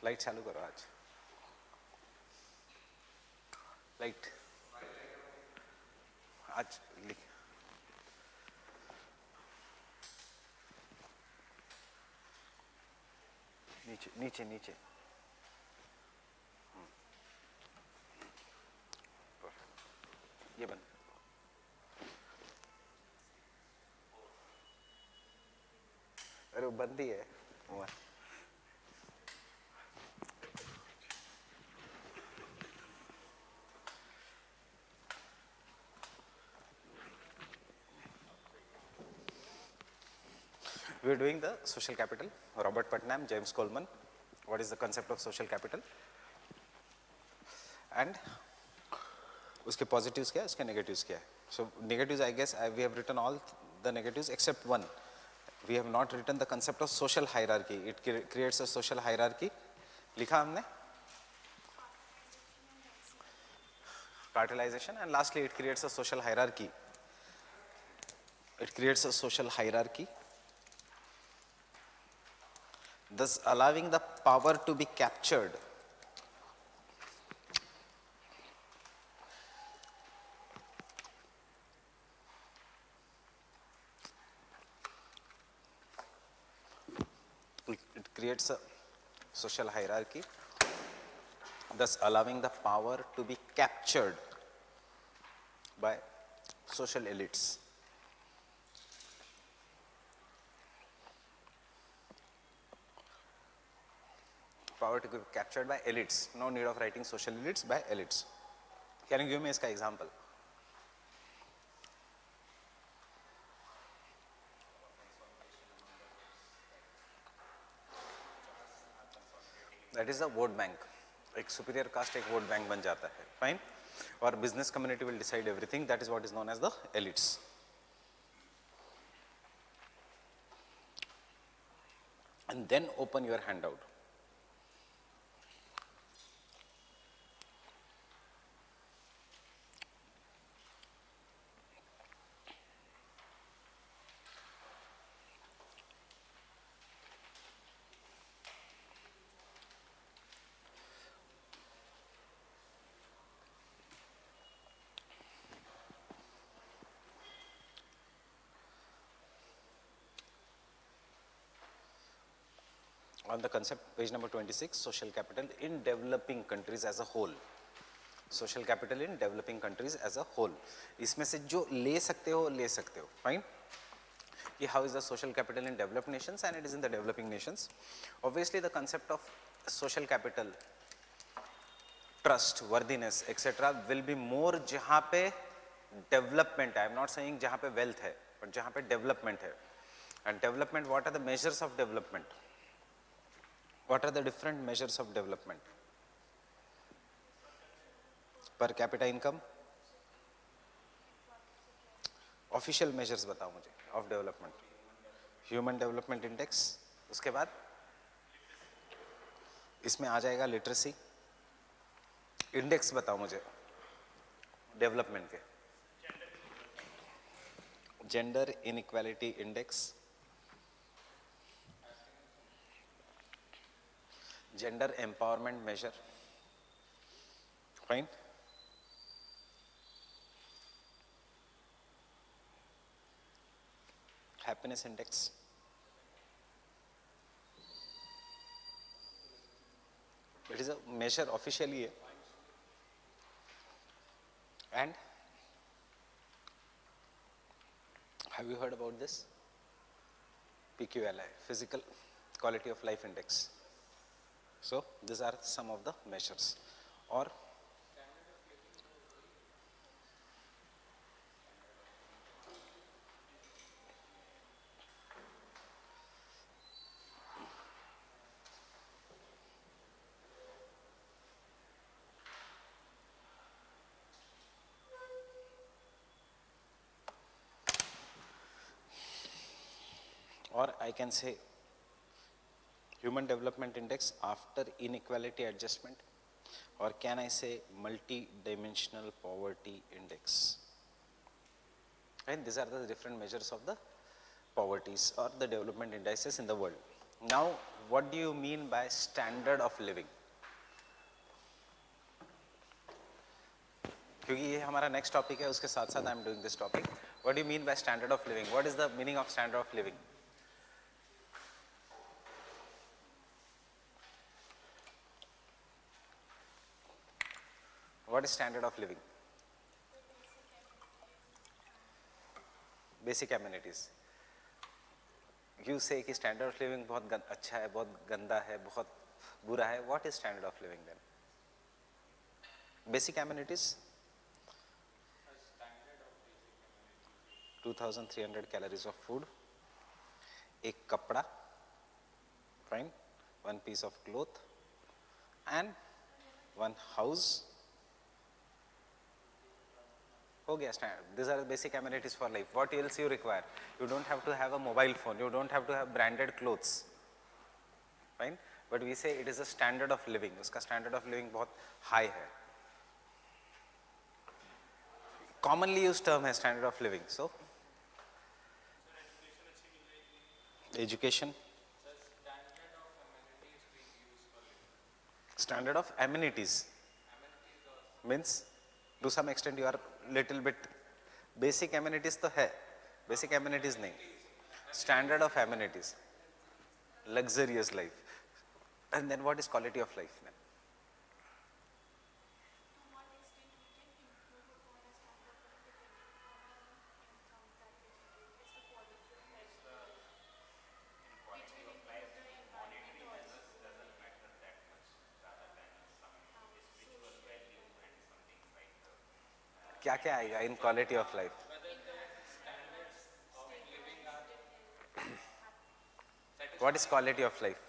Light चालू करो आज. लाइट आज लिख. नीचे नीचे नीचे. ये बंद. अरे वो बंद ही है. We are doing the social capital. Robert Putnam, James Coleman. What is the concept of social capital? And उसके positives क्या है, उसके negatives क्या है? So negatives, I guess we have written all the negatives except one. We have not written the concept of social hierarchy. It creates a social hierarchy. लिखा हमने? Cartelization, and lastly it creates a social hierarchy. It creates a social hierarchy, thus allowing the power to be captured it creates a social hierarchy, thus allowing the power to be captured by social elites. Power to be captured by elites. No need of writing social elites, by elites. Can you give me इसका example? That is the vote bank. एक superior caste एक vote bank बन जाता है. Fine. Or business community will decide everything. That is what is known as the elites. And then open your handout. On the concept, page number 26, social capital in developing countries as a whole. Social capital in developing countries as a whole. इसमें से जो ले सकते हो, fine? How is the social capital in developed nations and it is in the developing nations? Obviously, the concept of social capital, trust, worthiness, etc. will be more जहाँ पे development. I am not saying जहाँ पे wealth है, but जहाँ पे development है. And development, what are the measures of development? What are the different measures of development? Per capita income? Official measures बताओ मुझे of development. Human Development Index. उसके बाद इसमें आ जाएगा literacy. Index बताओ मुझे development के. Gender Inequality Index. Gender empowerment measure. Fine. Happiness index. It is a measure officially. And have you heard about this? PQLI, Physical Quality of Life Index. So these are some of the measures. Or I can say Human Development Index after inequality adjustment, or can I say multi-dimensional poverty index? And these are the different measures of the poverties or the development indices in the world. Now what do you mean by standard of living? क्योंकि ये हमारा next topic है, उसके साथ साथ I am doing this topic. What do you mean by standard of living? What is the meaning of standard of living? What is standard of living? Basic amenities. You से कि standard of living बहुत अच्छा है, बहुत गंदा है, बहुत बुरा है. What is standard of living then? Basic amenities. 2300 calories of food, एक कपड़ा, fine, one piece of cloth and one house. हो गया standard. These are the basic amenities for life. What else you require? You don't have to have a mobile phone, you don't have to have branded clothes, fine, but we say it is a standard of living. उसका standard of living बहुत high है. Commonly used term है standard of living. So education, standard of amenities means to some extent you are little bit. Basic amenities तो है, basic amenities नहीं. Standard of amenities, luxurious life. And then what is quality of life then? क्या क्या आएगा in quality of life? What is quality of life?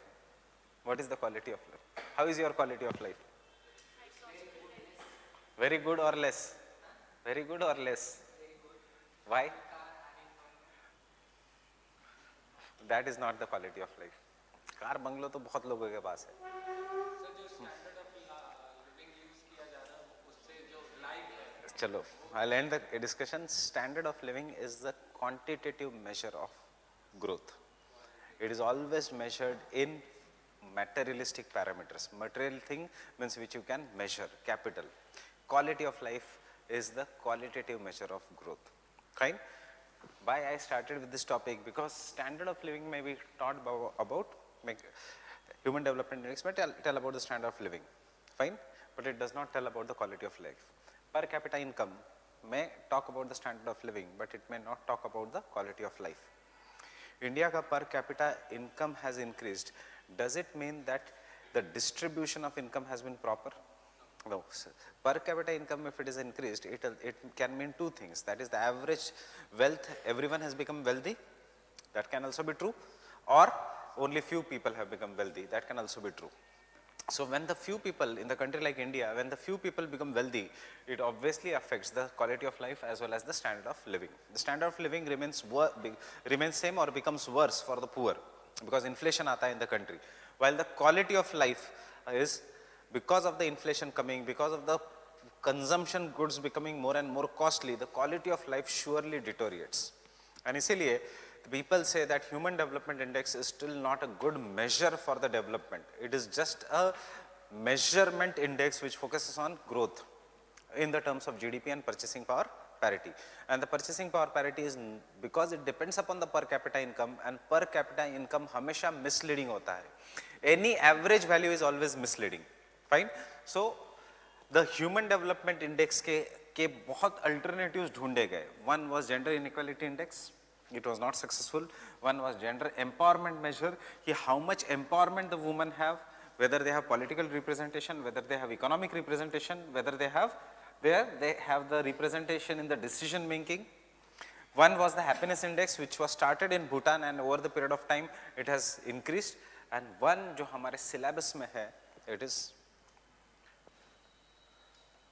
What is the quality of life? How is your quality of life? Very good or less? Very good or less? Why? That is not the quality of life. Car bungalow तो बहुत लोगों के पास है. चलो, I'll end the discussion. Standard of living is the quantitative measure of growth. It is always measured in materialistic parameters. Material thing means which you can measure, capital. Quality of life is the qualitative measure of growth. Fine? Why I started with this topic? Because standard of living may be taught about human development index, may tell about the standard of living. Fine? But it does not tell about the quality of life. Per capita income may talk about the standard of living, but it may not talk about the quality of life. India ka per capita income has increased. Does it mean that the distribution of income has been proper? No. Per capita income, if it is increased, it can mean two things. That is the average wealth, everyone has become wealthy. That can also be true. Or only few people have become wealthy. That can also be true. So when the few people in the country like India, when the few people become wealthy, it obviously affects the quality of life as well as the standard of living. The standard of living remains same or becomes worse for the poor because inflation aata hai in the country. While the quality of life is, because of the inflation coming, because of the consumption goods becoming more and more costly, the quality of life surely deteriorates. And isliye people say that human development index is still not a good measure for the development. It is just a measurement index which focuses on growth in the terms of GDP and purchasing power parity. And the purchasing power parity is because it depends upon the per capita income, and per capita income hamesha misleading hota hai. Any average value is always misleading. Fine? So the human development index ke bahut alternatives dhoonde gaye. One was gender inequality index. It was not successful. One was gender empowerment measure, how much empowerment the women have, whether they have political representation, whether they have economic representation, whether they have the representation in the decision making. One was the happiness index, which was started in Bhutan, and over the period of time it has increased. And one jo hamare syllabus mein hai, it is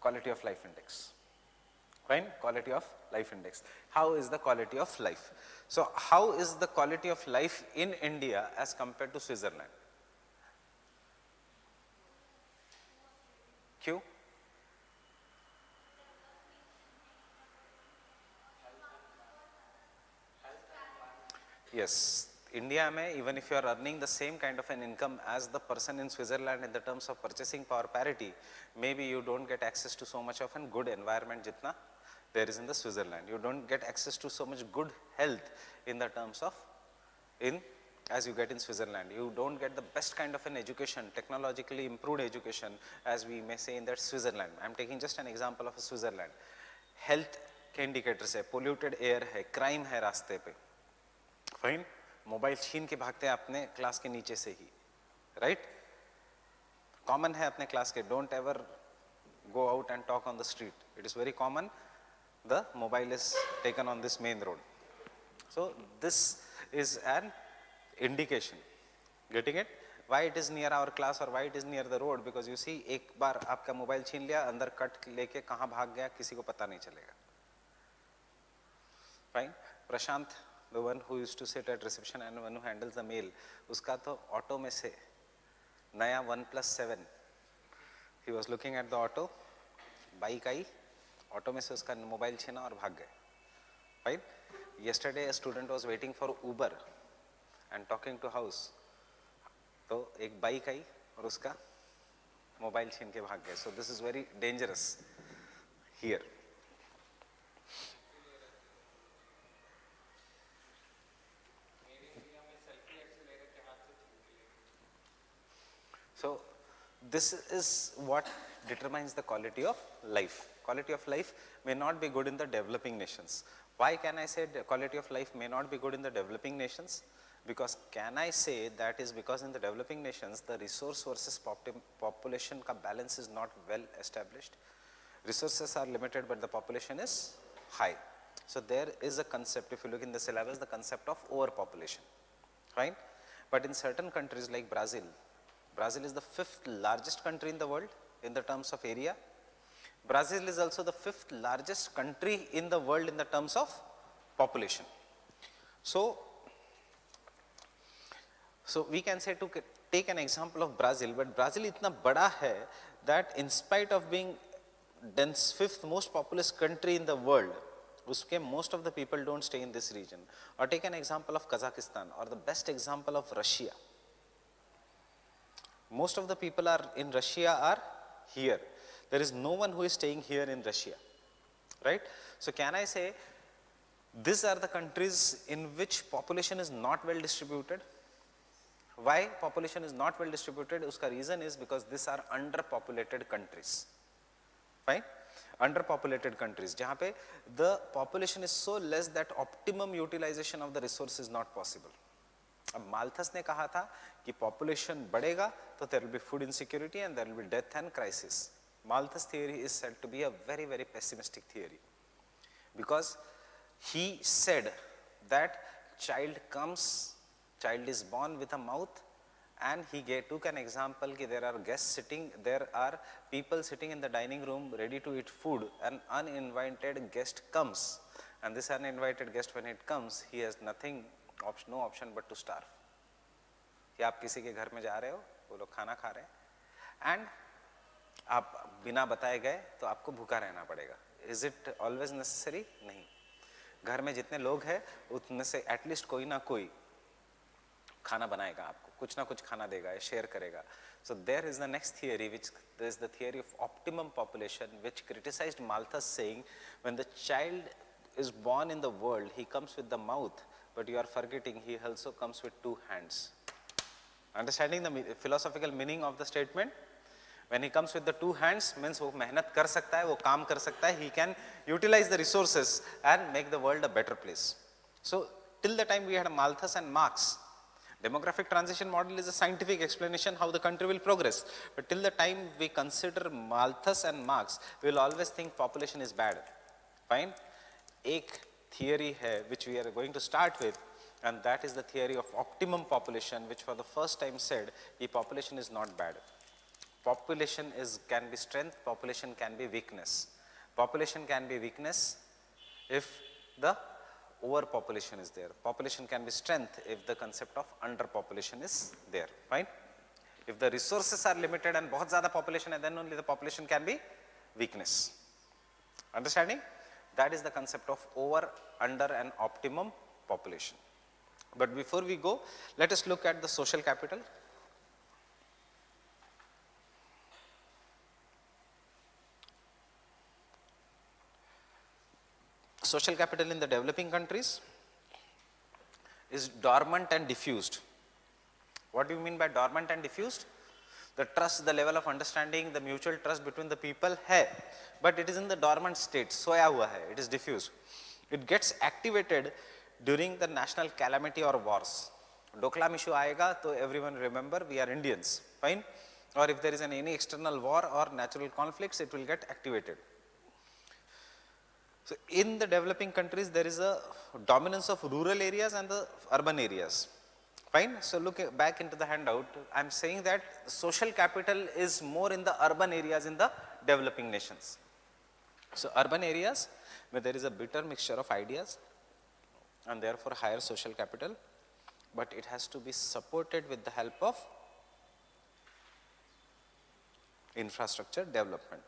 quality of life index. Fine? Quality of life index. How is the quality of life? So how is the quality of life in India as compared to Switzerland? Q? Yes. India में even if you are earning the same kind of an income as the person in Switzerland in the terms of purchasing power parity, maybe you don't get access to so much of a good environment jitna there is in the Switzerland. You don't get access to so much good health in the terms of as you get in Switzerland. You don't get the best kind of an education, technologically improved education as we may say in that Switzerland. I am taking just an example of a Switzerland. Health के indicators है, polluted air है, crime है रास्ते पे, fine. Mobile छीन के भागते हैं अपने क्लास के नीचे से ही, राइट? कॉमन है अपने क्लास के, don't ever go out and talk on the street. It is very common. The mobile is taken on this main road. So this is an indication. Getting it? Why it is near our class or why it is near the road? Because you see, एक बार आपका mobile छीन लिया, अंदर cut लेके कहाँ भाग गया किसी को पता नहीं चलेगा. Fine. Prashant, the one who used to sit at reception and one who handles the mail, उसका तो ऑटो में से नया 1+7, he was looking at the auto, bike I, auto में से उसका मोबाइल छीना और भाग गए. Right? Yesterday a student was waiting for Uber and talking to house, तो एक बाइक आई और उसका मोबाइल छीन के भाग गए. So this is very dangerous here. So this is what determines the quality of life. Quality of life may not be good in the developing nations. Why can I say the quality of life may not be good in the developing nations? Because can I say that is because in the developing nations the resource versus population ka balance is not well established. Resources are limited but the population is high. So there is a concept, if you look in the syllabus, the concept of overpopulation, right? But in certain countries like Brazil, Brazil is the 5th largest country in the world in the terms of area. Brazil is also the 5th largest country in the world in the terms of population. So we can say to take an example of Brazil, but Brazil itna bada hai that in spite of being dense 5th most populous country in the world, uske most of the people don't stay in this region. Or take an example of Kazakhstan or the best example of Russia. Most of the people are in Russia are here. There is no one who is staying here in Russia, right? So can I say these are the countries in which population is not well distributed? Why population is not well distributed? Uska reason is because these are underpopulated countries, fine? Underpopulated countries, jahan pe the population is so less that optimum utilization of the resource is not possible. अब Malthus ने कहा था कि population बढ़ेगा तो there will be food insecurity and there will be death and crisis. Malthus theory is said to be a very, very pessimistic theory because he said that child is born with a mouth, and he took an example that there are people sitting in the dining room ready to eat food. An uninvited guest comes, and this uninvited guest, when it comes, he has no option but to starve. कि आप किसी के घर में जा रहे हो, वो लोग खाना खा रहे हैं and आप बिना बताए गए तो आपको भूखा रहना पड़ेगा. Is it always necessary? नहीं. घर में जितने लोग हैं उतने से एटलीस्ट कोई ना कोई खाना बनाएगा, आपको कुछ ना कुछ खाना देगा, शेयर करेगा. So there is the next theory, which is the theory of optimum population, which criticized Malthus, saying when the child is born in the world, he comes with the mouth, but you are forgetting he also comes with 2 hands. Understanding the philosophical meaning of the statement? When he comes with the 2 hands, means वो मेहनत कर सकता है, वो काम कर सकता है, he can utilize the resources and make the world a better place. So till the time we had Malthus and Marx, demographic transition model is a scientific explanation how the country will progress. But till the time we consider Malthus and Marx, we will always think population is bad. Fine? एक theory है which we are going to start with, and that is the theory of optimum population, which for the first time said the population is not bad. Population can be strength, population can be weakness. Population can be weakness if the overpopulation is there. Population can be strength if the concept of underpopulation is there, right? If the resources are limited and बहुत ज़्यादा population है, then only the population can be weakness. Understanding? That is the concept of over, under and optimum population. But before we go, let us look at the social capital. Social capital in the developing countries is dormant and diffused. What do you mean by dormant and diffused? The trust, the level of understanding, the mutual trust between the people hai, but it is in the dormant state, soya hua hai, it is diffused. It gets activated during the national calamity or wars. Doklam issue aayega, so everyone remember we are Indians, fine? Or if there is any external war or natural conflicts, it will get activated. So in the developing countries, there is a dominance of rural areas and the urban areas. Fine. So look back into the handout. I am saying that social capital is more in the urban areas in the developing nations. So urban areas where there is a bitter mixture of ideas and therefore higher social capital, but it has to be supported with the help of infrastructure development.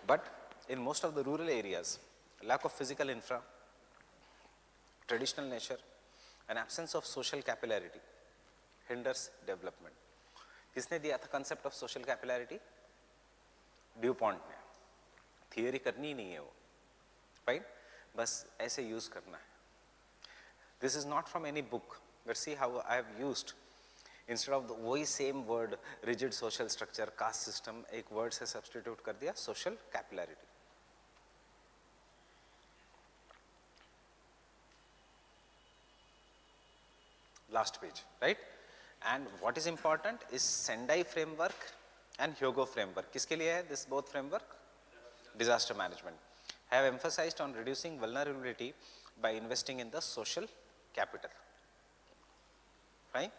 But in most of the rural areas, lack of physical infra, traditional nature, and absence of social capillarity hinders development. किसने दिया था concept of social capillarity? DuPont ने. Theory करनी ही नहीं है वो, right? बस ऐसे use करना है. This is not from any book. Let's see how I have used. Instead of the वही same word rigid social structure, caste system, एक word से substitute कर दिया social capillarity. Last page, right? And what is important is Sendai framework and Hyogo framework. किसके लिए है this both framework? Disaster management. I have emphasized on reducing vulnerability by investing in the social capital. Right?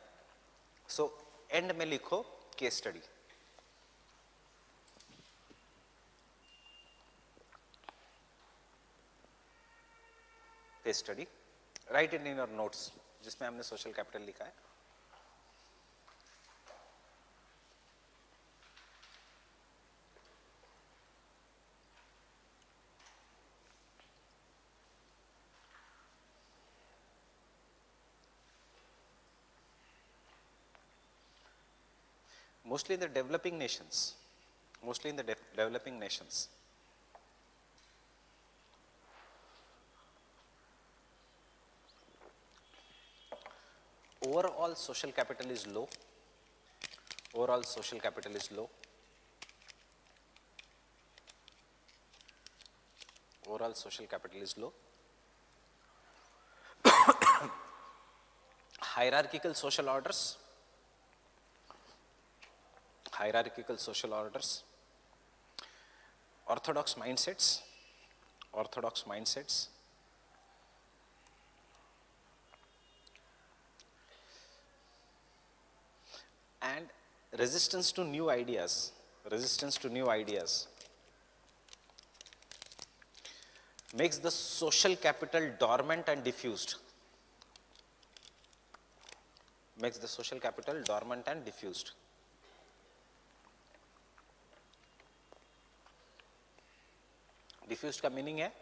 So end में लिखो case study. Case study. Write it in your notes. जिसमें हमने social capital लिखा है. Mostly in the developing nations, overall social capital is low. Overall social capital is low. Overall social capital is low. Hierarchical social orders. Hierarchical social orders. Orthodox mindsets. Orthodox mindsets. And resistance to new ideas, makes the social capital dormant and diffused. Makes the social capital dormant and diffused. Diffused का meaning है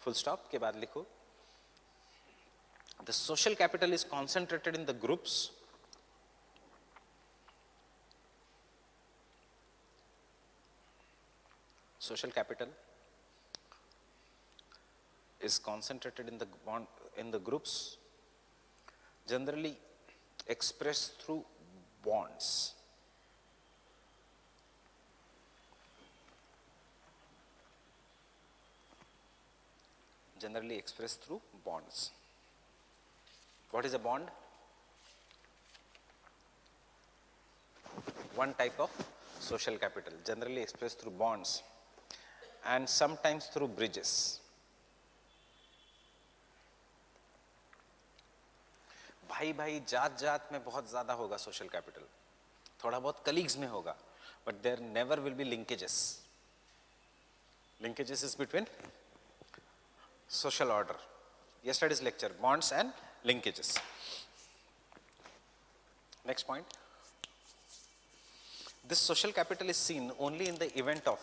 full stop के बाद लिखो the social capital is concentrated in the groups social capital is concentrated in the groups generally expressed through bonds. Generally expressed through bonds. What is a bond? One type of social capital, generally expressed through bonds and sometimes through bridges. भाई भाई जात जात में बहुत ज़्यादा होगा social capital, थोड़ा बहुत colleagues में होगा, but there never will be linkages. Linkages is between social order. Yesterday's lecture, bonds and linkages. Next point. This social capital is seen only in the event of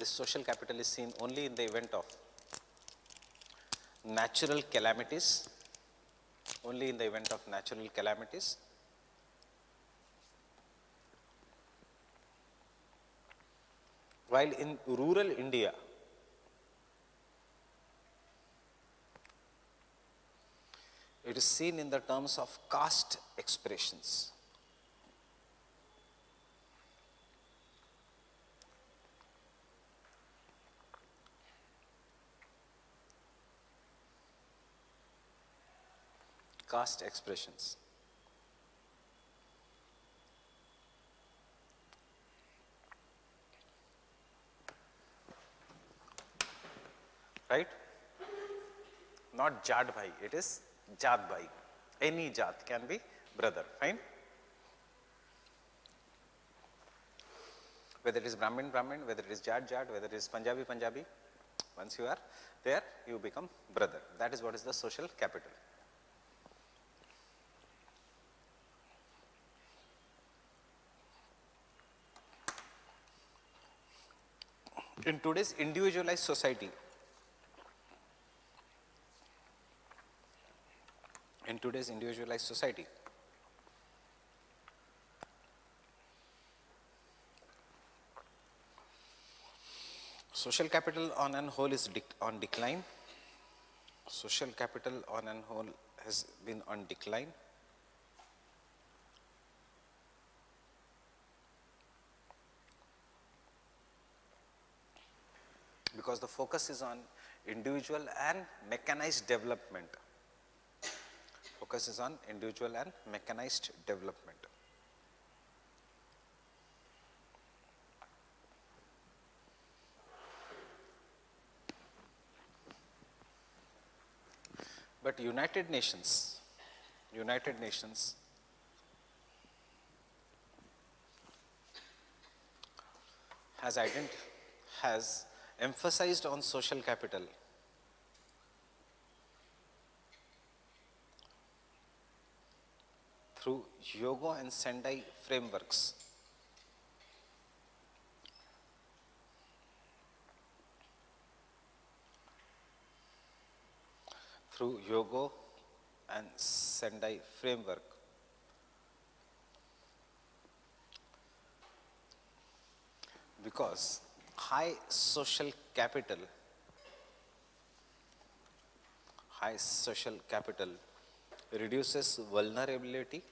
This social capital is seen only in the event of natural calamities, only in the event of natural calamities, while in rural India, it is seen in the terms of caste expressions. Caste expressions. Right? Not Jat Bhai, it is Jat Bhai. Any Jat can be brother, fine? Whether it is Brahmin, Brahmin, whether it is Jat, Jat, whether it is Punjabi, Punjabi, once you are there, you become brother. That is what is the social capital. In today's individualized society, social capital on an whole is on decline. Social capital on an whole has been on decline. Because the focus is on individual and mechanized development. Focus is on individual and mechanized development. But United Nations has emphasized on social capital through Hyogo and Sendai frameworks. Through Hyogo and Sendai framework, because high social capital reduces vulnerability,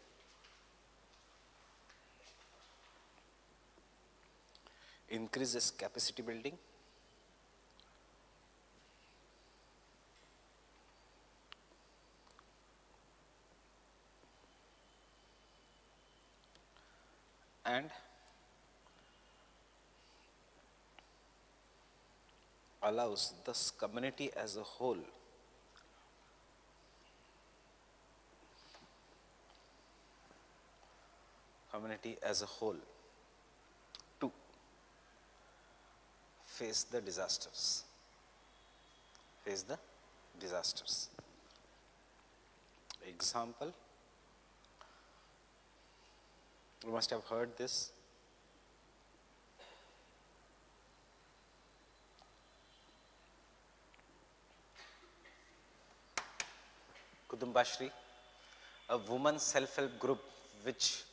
increases capacity building, and allows the community as a whole to face the disasters. Example, you must have heard this. Kudumbashri, a woman self-help group which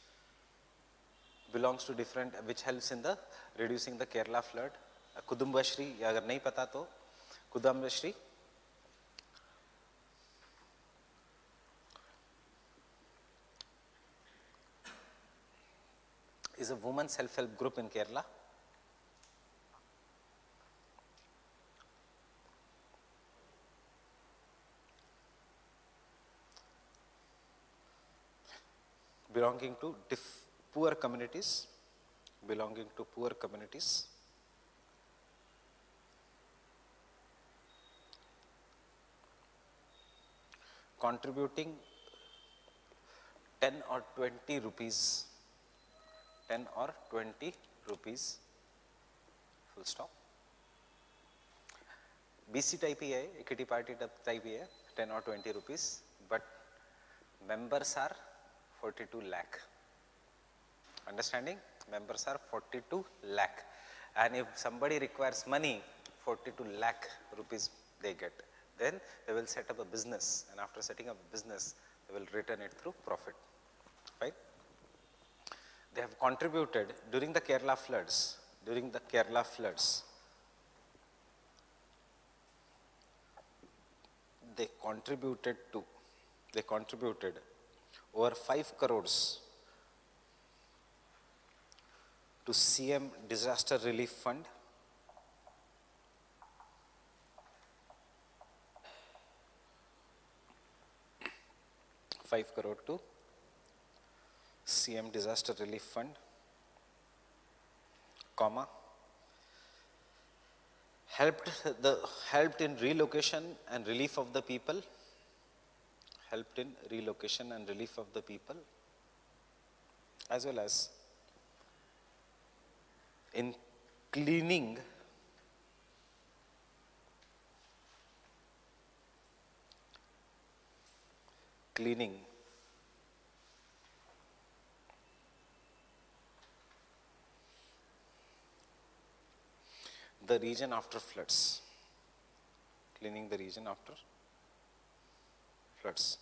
helps in the reducing the Kerala flood. Kudumbashri, अगर नहीं पता तो Kudumbashri is a woman self-help group in Kerala. Belonging to poor communities, contributing 10 or 20 rupees, full stop. BC type ही है, equity party type ही है, 10 or 20 rupees, but members are 42 lakh. Understanding? Members are 42 lakh. And if somebody requires money, 42 lakh rupees they get. Then they will set up a business, and after setting up a business, they will return it through profit, right? They have contributed during the Kerala floods, they contributed over 5 crores to CM Disaster Relief Fund, 5 crore to CM Disaster Relief Fund, comma, helped in relocation and relief of the people, as well as in cleaning the region after floods.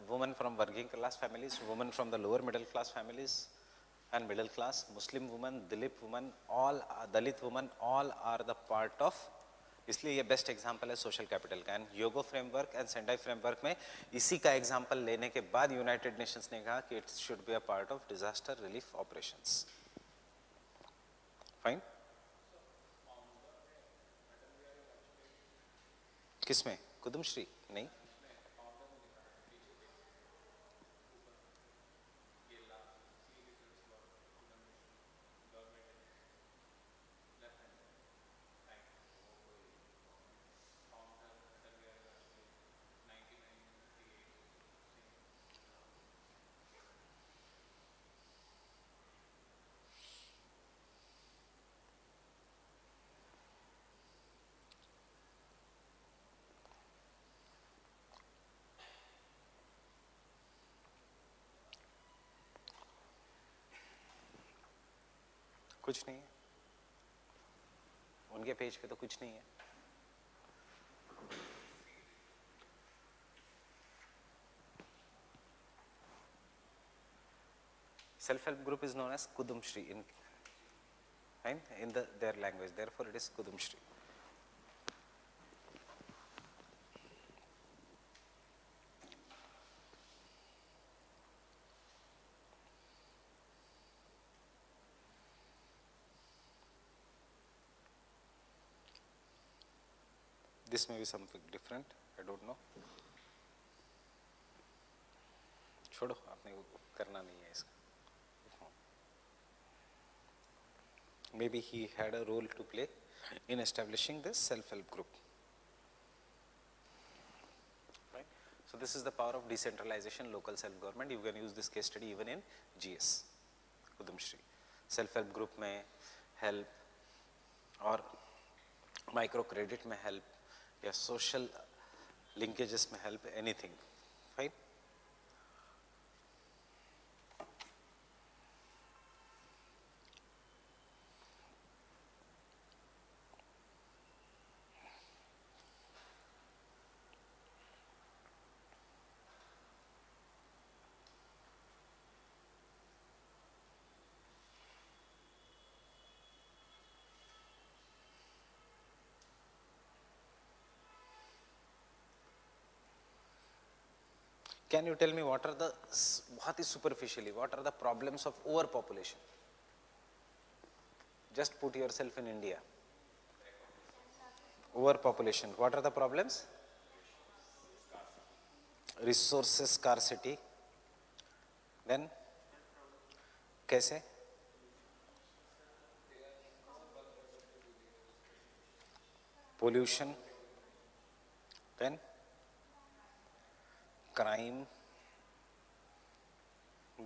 Women from working class families, women from the lower middle class families and middle class, Muslim women, Dalit women, all are the part of, इसलिए ये best example है social capital का. And Yogi framework and Sendai framework में इसी का example लेने के बाद यूनाइटेड नेशंस ने कहा कि it should be a part of disaster relief operations. Fine. किसमें? कुदुमश्री नहीं. कुछ नहीं है उनके पेज पे, तो कुछ नहीं है. Self-help group is known as Kudumshri in their language. Therefore, it is Kudumshri. This may be something different. I don't know. छोड़ो, आपने करना नहीं है इसका. Maybe he had a role to play in establishing this self-help group. Right? So this is the power of decentralization, local self-government. You can use this case study even in GS, Kudumshri. Self-help group में help और micro credit में help या social linkages में help, anything. Fine? Can you tell me what are the, बहुत ही superficially, what are the problems of overpopulation? Just put yourself in India. Overpopulation. What are the problems? Resources scarcity. Then, कैसे? Pollution. Then, crime.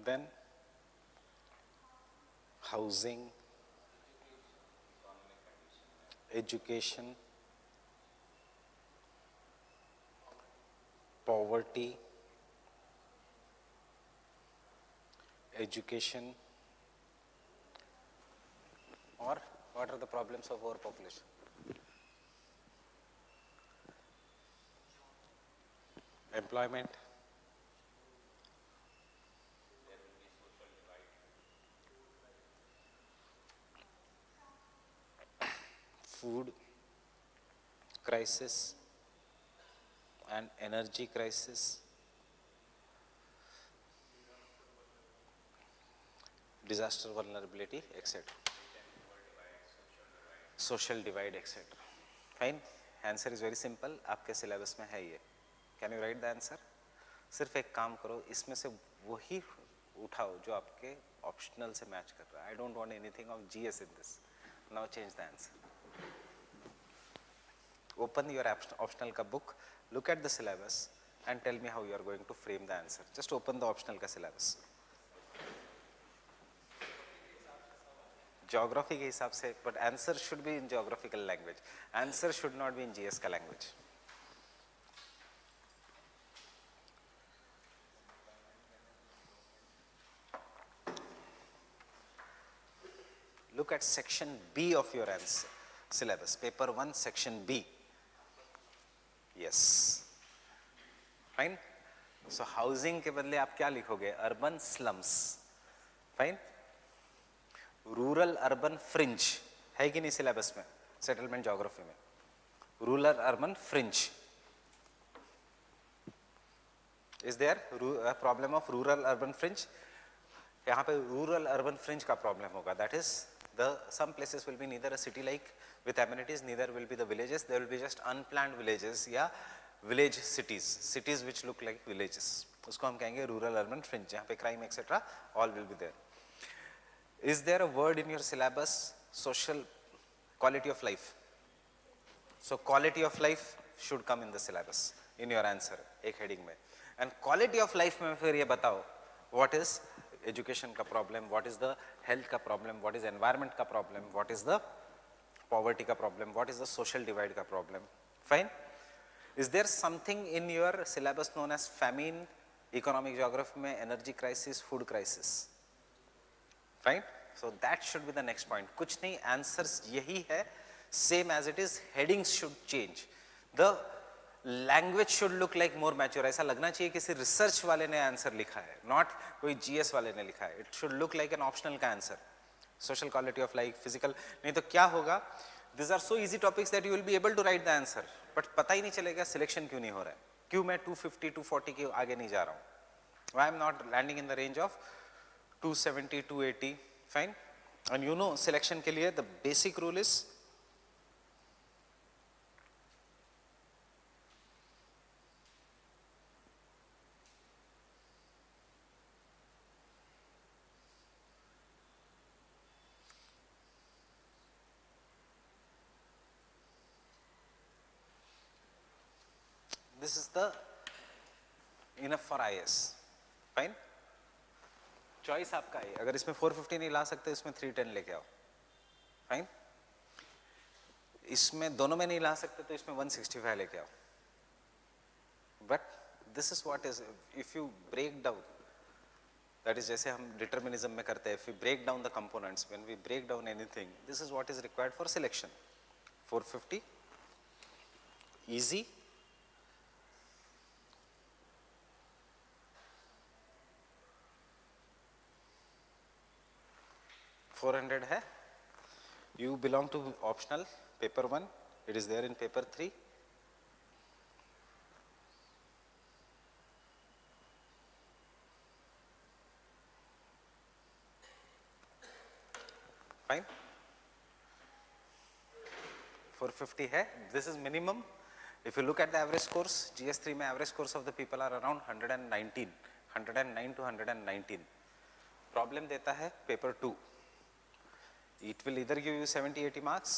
Then, housing, education, poverty, education, or what are the problems of overpopulation? Employment, food crisis and energy crisis, disaster vulnerability, etc. Social divide, etc. Fine. Answer is very simple. आपके syllabus में है ये. Can you write the answer? सिर्फ एक काम करो, इसमें से वही उठाओ जो आपके ऑप्शनल से मैच कर रहा है. I don't want anything of GS in this. Now change the answer. Open your optional का book, look at the syllabus and tell me how you are going to frame the answer. Just open the optional का syllabus. Geography के हिसाब से, but answer should be in geographical language. Answer should not be in GS का language. Look at section B of your answer syllabus, paper 1, section B. Yes. Fine. So housing के बदले आप क्या लिखोगे? Urban slums. Fine. Rural urban fringe है कि नहीं syllabus में? Settlement geography में. Rural urban fringe. Is there a problem of rural urban fringe? यहाँ पे rural urban fringe का problem होगा. That is, some places will be neither a city like with amenities, neither will be the villages. There will be just unplanned villages या village cities which look like villages. उसको हम कहेंगे rural urban fringe, जहाँ पे crime etc. all will be there. Is there a word in your syllabus, social quality of life? So quality of life should come in the syllabus in your answer, एक heading में. And quality of life में फिर ये बताओ, what is education का problem, what is the health का problem, what is environment का problem, what is the poverty का problem, what is the social divide का problem. Fine. Is there something in your syllabus known as famine, economic geography में energy crisis, food crisis? Right? So that should be the next point. कुछ नहीं, answers यही है, same as it is, headings should change. The language should look like more mature. ऐसा लगना चाहिए किसी research वाले ने answer लिखा है, not कोई GS वाले ने लिखा है. It should look like an optional का answer. Social quality of life, physical. नहीं तो क्या होगा? These are so easy topics that you will be able to write the answer, but पता ही नहीं चलेगा selection क्यों नहीं हो रहा है, क्यों मैं 250, 240 के आगे नहीं जा रहा हूँ. Why I am not landing in the range of 270, 280, fine. And you know selection के लिए the basic rule is this is the enough for IS, fine. Choice आपका है, अगर इसमें 450 नहीं ला सकते इसमें 310 लेके आओ, फाइन. इसमें दोनों में नहीं ला सकते तो इसमें 165 लेके आओ. But this is what is, if you break down, that is जैसे हम डिटर्मिनिज्म में करते हैं, if you break down the components, when we break down anything, this is what is required for selection. 450 easy, 400 है. You belong to optional paper 1, it is there in paper 3. Fine. 450 है. This is minimum. If you look at the average scores, GS3 में average scores of the people are around 119, 109 to 119. Problem देता है paper 2. It will either give you 70, 80 marks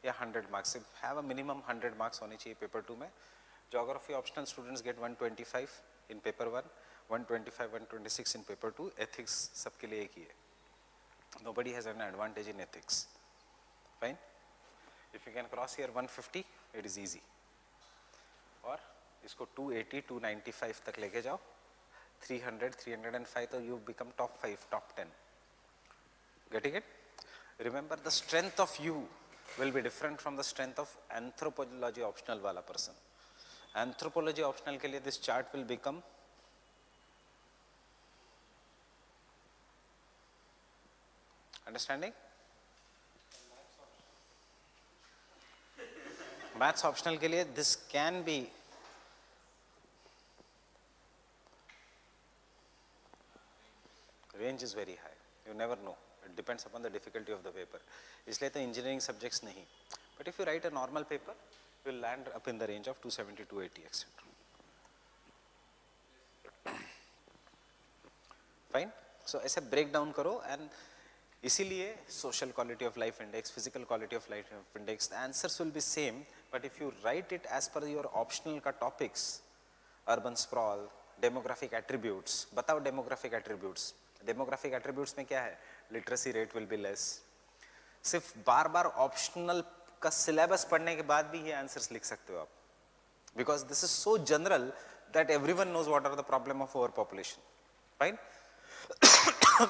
या 100 marks. If have a minimum 100 marks होनी चाहिए paper 2 में. Geography optional students get 125 in paper 1, 125, 126 in paper 2. Ethics सबके लिए एक ही है. Nobody has an advantage in ethics. Fine. If you can cross here 150, it is easy. Or इसको 280 295 तक लेके जाओ, 300 305, तो you become top 5 top 10. Getting it? Remember, the strength of you will be different from the strength of anthropology optional wala person. Anthropology optional के लिए this chart will become understanding. Maths optional के लिए this can be range is very high. You never know. It depends upon the difficulty of the paper. इसलिए तो engineering subjects नहीं. But if you write a normal paper, you will land up in the range of 270 280 etc. Fine. So ऐसे break down करो, and इसीलिए social quality of life index, physical quality of life index, the answers will be same, but if you write it as per your optional का topics, urban sprawl, demographic attributes, बताओ demographic attributes. Demographic attributes में क्या है? Literacy rate will be less. सिर्फ बार बार optional का syllabus पढ़ने के बाद भी ये answers लिख सकते हो आप, because this is so general that everyone knows what are the problem of overpopulation. Fine.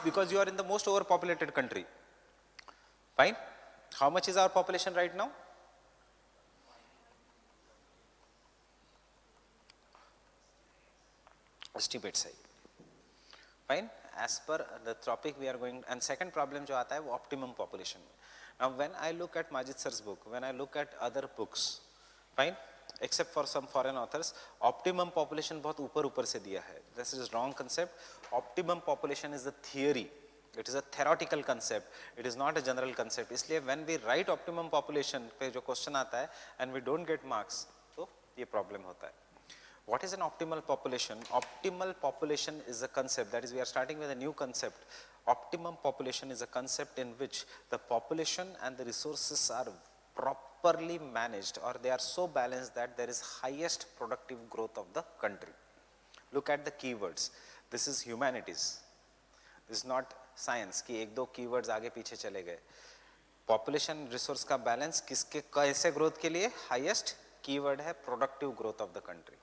Because you are in the most overpopulated country. Fine. How much is our population right now? Estimate say. Fine. As per the topic we are going, and second problem जो आता है वो optimum population. Now when I look at Majid sir's book, when I look at other books, fine, except for some foreign authors, optimum population बहुत ऊपर से दिया है. This is wrong concept. Optimum population is a theory. It is a theoretical concept. It is not a general concept. इसलिए when we write optimum population पे जो question आता है and we don't get marks, तो ये problem होता है. What is an optimal population? Optimal population is a concept, that is we are starting with a new concept. Optimum population is a concept in which the population and the resources are properly managed, or they are so balanced that there is highest productive growth of the country. Look at the keywords. This is humanities. This is not science कि एक दो keywords आगे पीछे चले गए. Population resource का balance किसके कैसे growth के लिए? Highest keyword है productive growth of the country.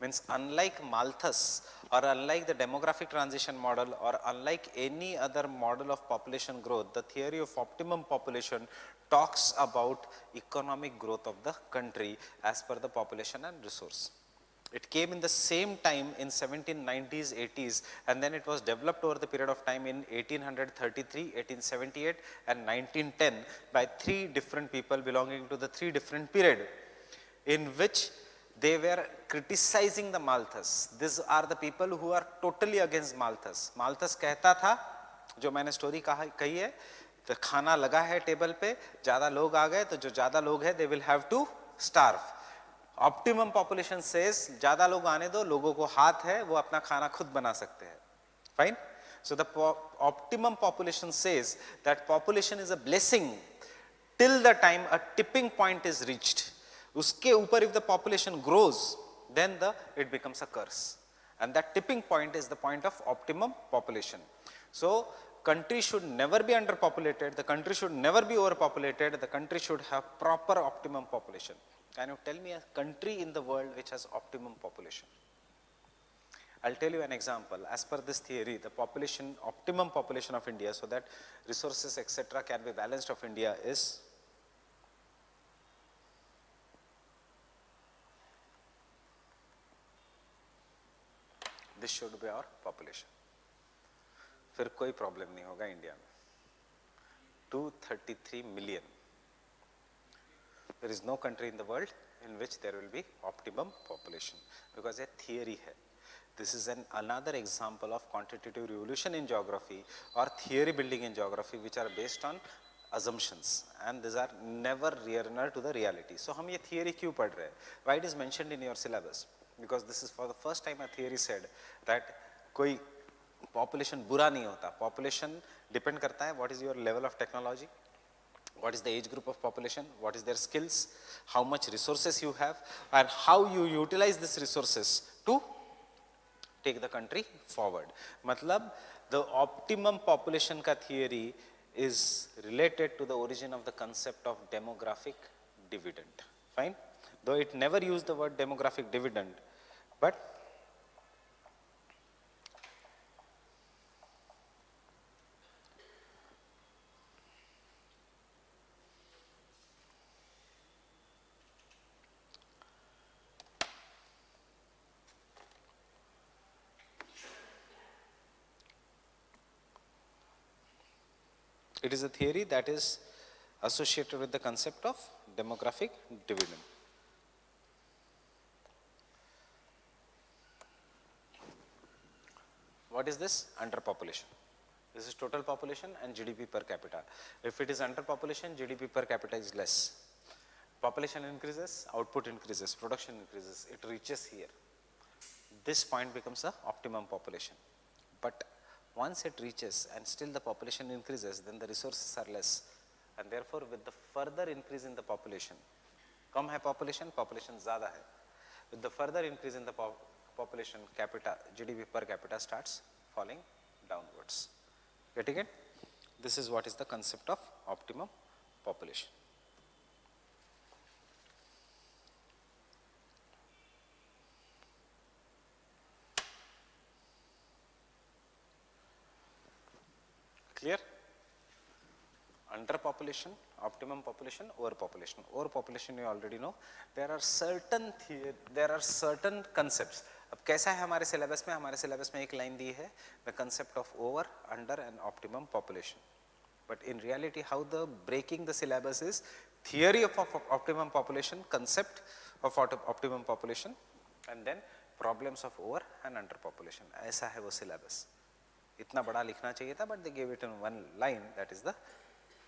Means unlike Malthus, or unlike the demographic transition model, or unlike any other model of population growth, the theory of optimum population talks about economic growth of the country as per the population and resource. It came in the same time in 1790s, 80s, and then it was developed over the period of time in 1833, 1878 and 1910 by three different people belonging to the three different period, in which they were criticizing the Malthus. These are the people who are totally against Malthus. Malthus कहता था, जो मैंने story कही है, तो खाना लगा है टेबल पे, ज़्यादा लोग आ गए, तो जो ज़्यादा लोग है, they will have to starve. Optimum population says, ज़्यादा लोग आने दो, लोगों को हाथ है, वो अपना खाना खुद बना सकते हैं. Fine? So the optimum population says that population is a blessing till the time a tipping point is reached. उसके ऊपर if the population grows, then it becomes a curse, and that tipping point is the point of optimum population. So country should never be underpopulated, the country should never be overpopulated, the country should have proper optimum population. Can you tell me a country in the world which has optimum population? I'll tell you an example. As per this theory, the population, optimum population of India, so that resources etc. can be balanced of India, is this should be our population. फिर कोई problem नहीं होगा India में. 233 million. There is no country in the world in which there will be optimum population, because a theory है. This is another example of quantitative revolution in geography, or theory building in geography, which are based on assumptions, and these are never nearer to the reality. So हम ये theory क्यों पढ़ रहे हैं? Why it is mentioned in your syllabus? Because this is for the first time a theory said that कोई population बुरा नहीं होता. Population depend करता है what is your level of technology, what is the age group of population, what is their skills, how much resources you have, and how you utilize these resources to take the country forward. मतलब the optimum population का theory is related to the origin of the concept of demographic dividend. Fine. though it never used the word demographic dividend, but it is a theory that is associated with the concept of demographic dividend. What is this? Underpopulation. This is total population and GDP per capita. If it is underpopulation, GDP per capita is less. Population increases, output increases, production increases, it reaches here. This point becomes the optimum population. But once it reaches and still the population increases, then the resources are less. And therefore, with the further increase in the population, कम है population, population ज़्यादा है. With the further increase in the population, capita, GDP per capita starts falling downwards. Getting it? This is what is the concept of optimum population. Clear? Underpopulation, optimum population, overpopulation. Overpopulation you already know. There are certain concepts. अब कैसा है हमारे syllabus में? हमारे syllabus में एक line दी है, the concept of over, under and optimum population. But in reality, how the breaking the syllabus is theory of optimum population, concept of optimum population, and then problems of over and under population. ऐसा है वो syllabus. इतना बड़ा लिखना चाहिए था, but they gave it in one line, that is the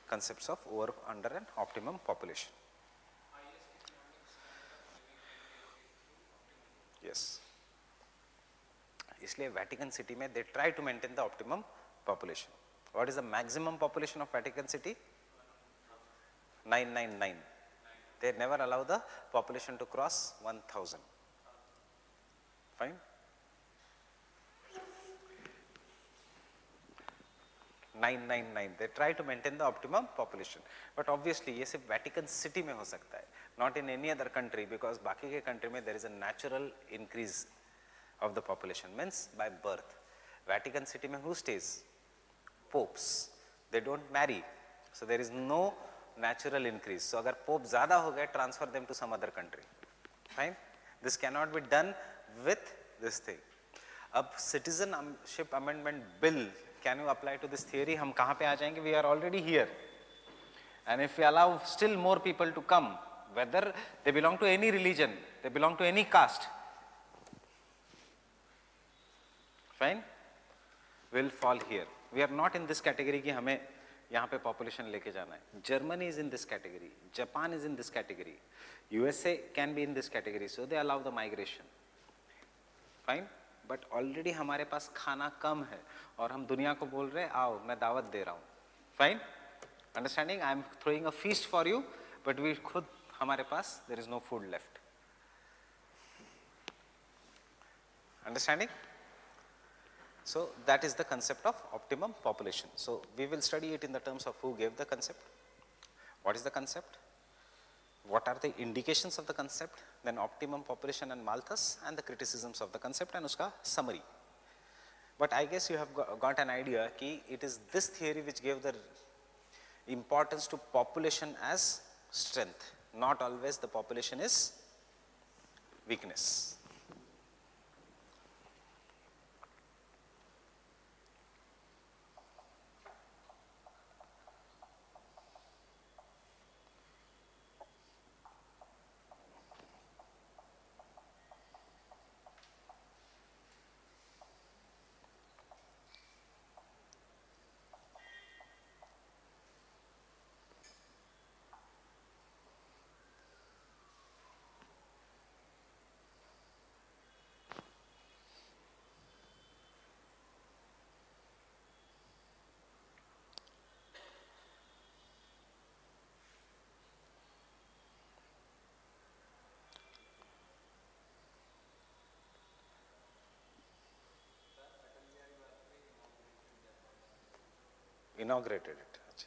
concepts of over, under and optimum population. Yes. इसलिए Vatican City में they try to maintain the optimum population. What is the maximum population of Vatican City? 999. They never allow the population to cross 1000. Fine. 999. They try to maintain the optimum population. But obviously ये सिर्फ Vatican City में हो सकता है, not in any other country, because बाकी के country में there is a natural increase of the population, means by birth. Vatican City में who stays? Popes. They don't marry, so there is no natural increase. So अगर Pope ज़्यादा हो गए, transfer them to some other country. Fine. This cannot be done with this thing. अब citizenship amendment bill, can you apply to this theory? हम कहाँ पे आ जाएंगे? We are already here. And if we allow still more people to come, whether they belong to any religion, they belong to any caste, fine, will fall here. We are not in this category कि हमें यहाँ पे population लेके जाना है. Germany is in this category. Japan is in this category. USA can be in this category. So they allow the migration. Fine. But already हमारे पास खाना कम है और हम दुनिया को बोल रहे हैं आओ मैं दावत दे रहा हूँ. Fine. Understanding? I am throwing a feast for you, but we खुद हमारे पास there is no food left. Understanding? So that is the concept of optimum population. So we will study it in the terms of who gave the concept, what is the concept, what are the indications of the concept, then optimum population and Malthus, and the criticisms of the concept and uska summary. But I guess you have got an idea कि it is this theory which gave the importance to population as strength, not always the population is weakness. Inaugurated it.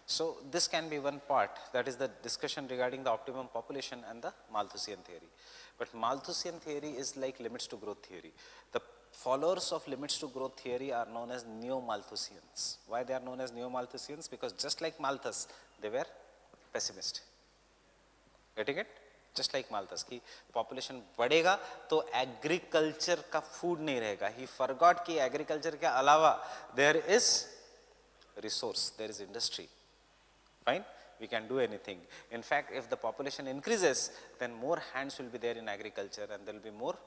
So this can be one part, that is the discussion regarding the optimum population and the Malthusian theory. But Malthusian theory is like limits to growth theory. The followers of limits to growth theory are known as neo-Malthusians. Why they are known as neo-Malthusians? Because just like Malthus, they were pessimist. Getting it? Just like Malthus कि population बढ़ेगा तो agriculture का food नहीं रहेगा. He forgot कि agriculture के अलावा there is resource, there is industry. Fine, we can do anything. In fact, if the population increases, then more hands will be there in agriculture and there will be more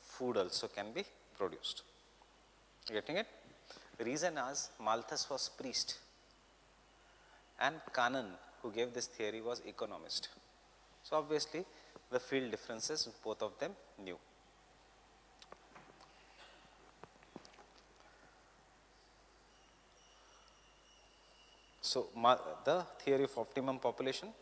food also can be produced. Getting it? The reason is Malthus was priest and Cannon, who gave this theory, was economist. So obviously the field differences both of them knew. So the theory of optimum population,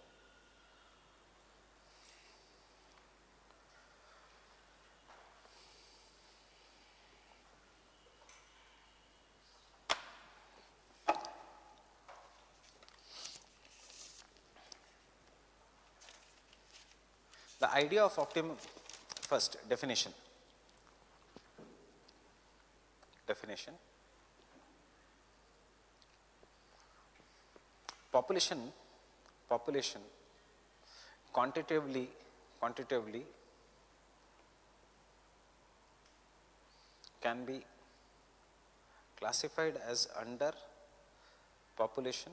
the idea of optimum, first definition. Population quantitatively can be classified as under population,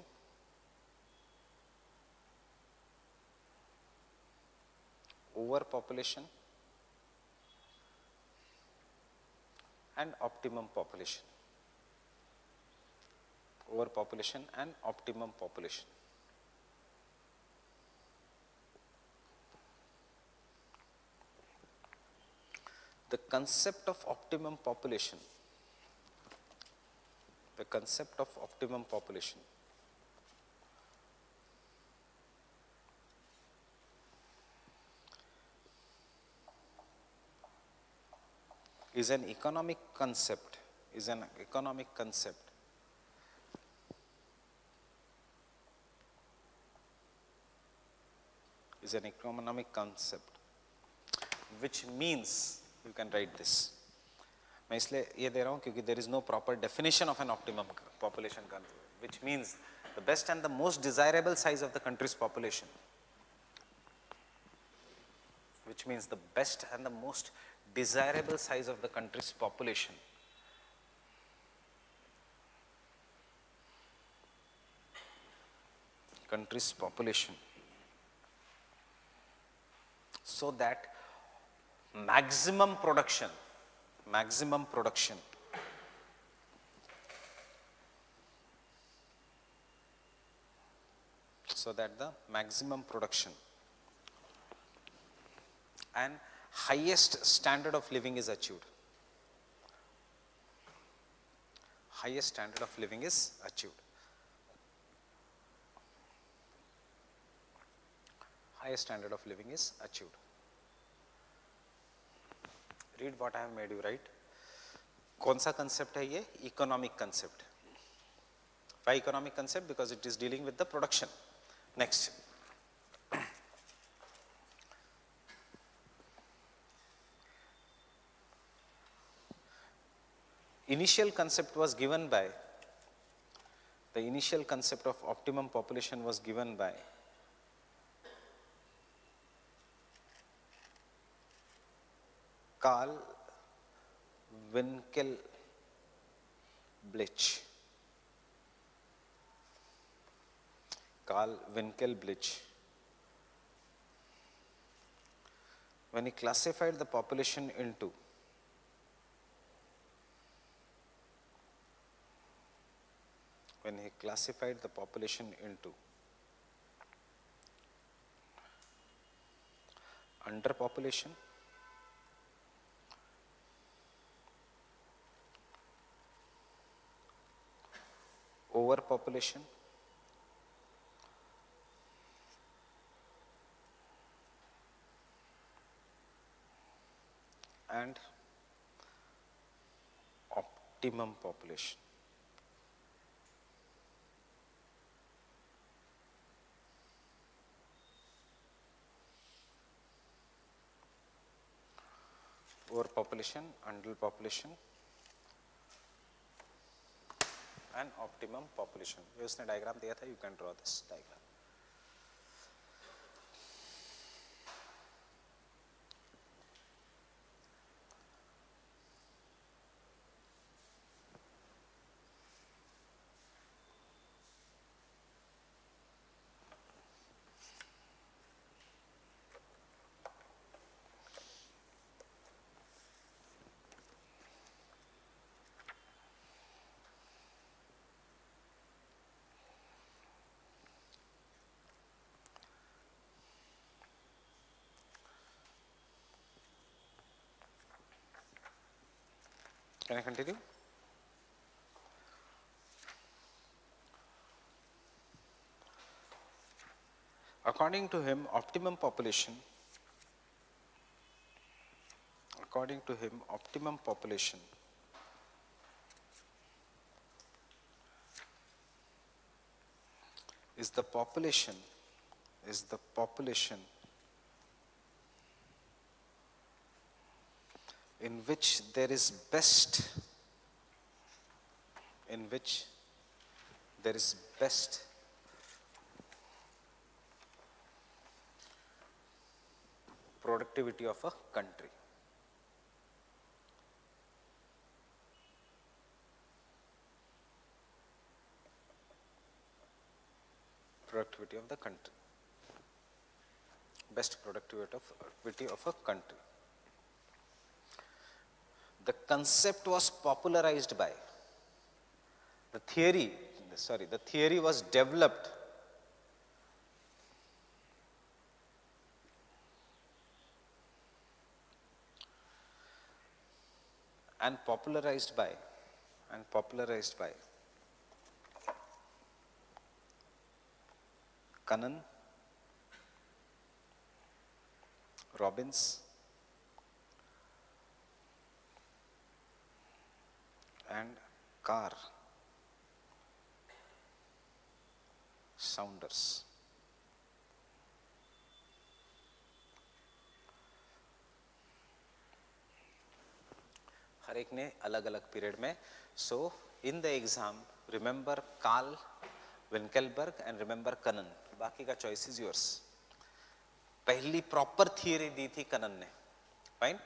overpopulation and optimum population. Overpopulation and optimum population. The concept of optimum population, is an economic concept, which means, you can write this. मैं इसलिए ये दे रहा हूँ क्योंकि there is no proper definition of an optimum population, which means the best and the most desirable size of the country's population. Which means the best and the most desirable size of the country's population. So that maximum production, so that the maximum production and highest standard of living is achieved. Highest standard of living is achieved. Highest standard of living is achieved. Read what I have made you write. कौन सा concept है ये? Economic concept. Why economic concept? Because it is dealing with the production. Next. Initial concept was given by, the initial concept of optimum population was given by Carl Winkelblich. When he classified the population into underpopulation, overpopulation and optimum population. overpopulation, underpopulation and optimum population. ये उसने diagram दिया था, you can draw this diagram. Can I continue? According to him, optimum population is the population in which there is best productivity of a country. Productivity of the country. Best productivity of a country. The concept was popularized by, the theory was developed and popularized by Cannon, Robbins and Carr Saunders. हर एक ने अलग अलग period में. So in the exam remember Carl Winkelberg and remember Cannon. बाकी का choice is yours. पहली proper theory दी थी कनन ने. फाइन.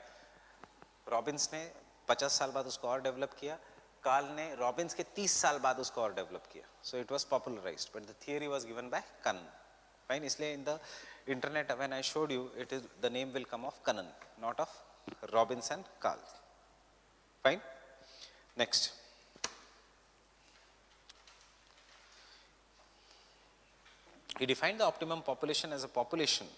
रॉबिन्स ने 50 साल बाद उसको और डेवलप किया. कार्ल ने रॉबिन्स के 30 साल बाद उसको और डेवलप किया. So it was popularised but the theory was given by Cannon. Fine. इसलिए in the internet when I showed you it is the name will come of Cannon, not of Robbins and Carl. Fine. Next. He defined the optimum population as a population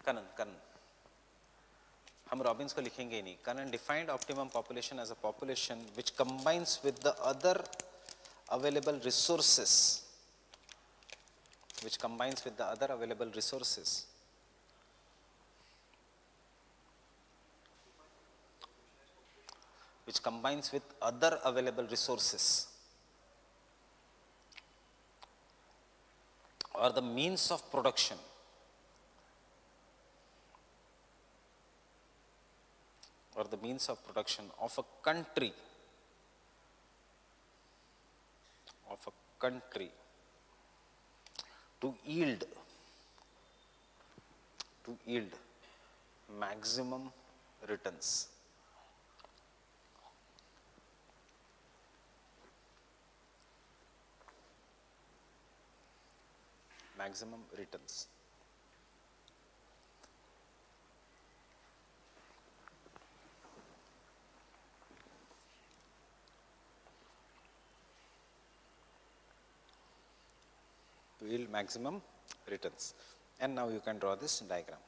कनन हम Robbins को लिखेंगे ही नहीं. Kanan defined optimum population as a population which combines with the other available resources which combines with other available resources or the means of production of a country to yield maximum returns. To yield maximum returns. And now you can draw this diagram.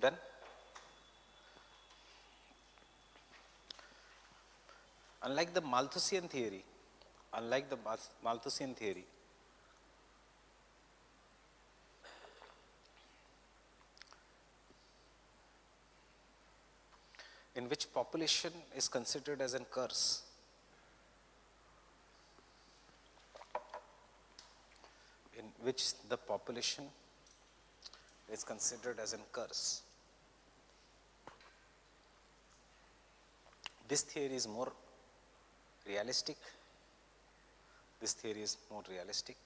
Done? Unlike the Malthusian theory, unlike the Malthusian theory, in which population is considered as a curse, in which the population is considered as a curse. This theory is more realistic. This theory is more realistic.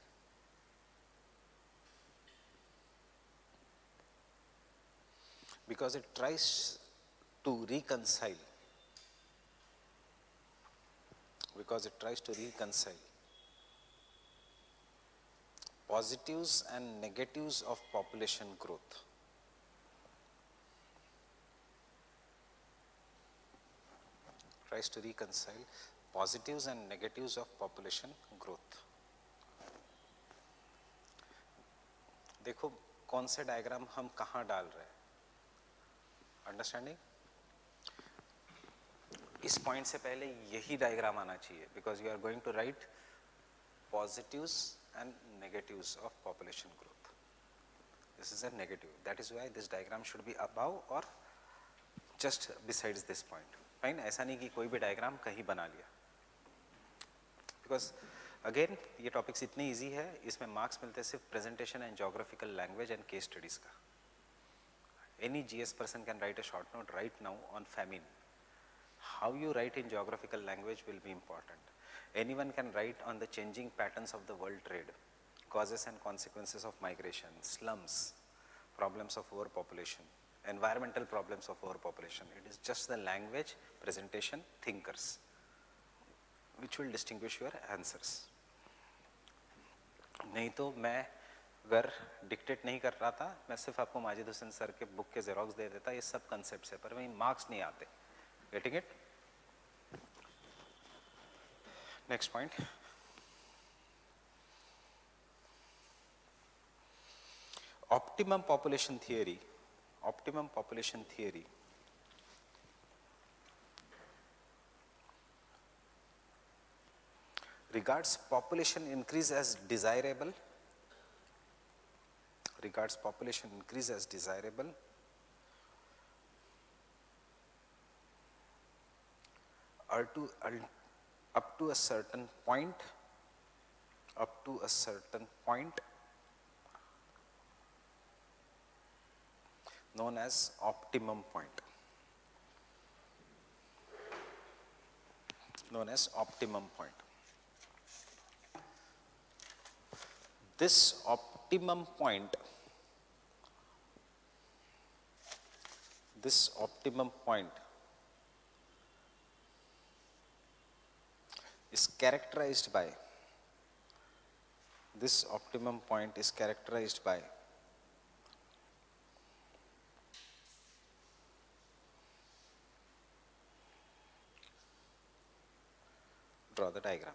Because it tries to reconcile. Because it tries to reconcile positives and negatives of population growth. Tries to reconcile positives and negatives of population growth. देखो कौन से diagram हम कहाँ डाल रहे हैं, understanding? इस point से पहले यही डायग्राम आना चाहिए, because you are going to write positives and negatives of population growth. This is a negative. That is why this diagram should be above or just besides this point. Fine? ऐसा नहीं कि कोई भी diagram कहीं बना लिया. Because again ये topics इतने इजी है, इसमें मार्क्स मिलते हैं सिर्फ presentation and geographical language and case studies का. Any GS person can write a short note right now on famine. How you write in geographical language will be important. Anyone can write on the changing patterns of the world trade, causes and consequences of migration, slums, problems of overpopulation, environmental problems of overpopulation. It is just the language, presentation, thinkers, which will distinguish your answers. नहीं तो मैं अगर dictate नहीं कर रहा था, मैं सिर्फ आपको माजिद हुसैन सर के बुक के जेरोक्स दे देता, ये सब कंसेप्ट्स है, पर वही मार्क्स नहीं आते. Getting it? Next point. Optimum population theory. Optimum population theory regards population increase as desirable. Regards population increase as desirable. Up to a certain point, known as optimum point. Known as optimum point. This optimum point is characterized by draw the diagram.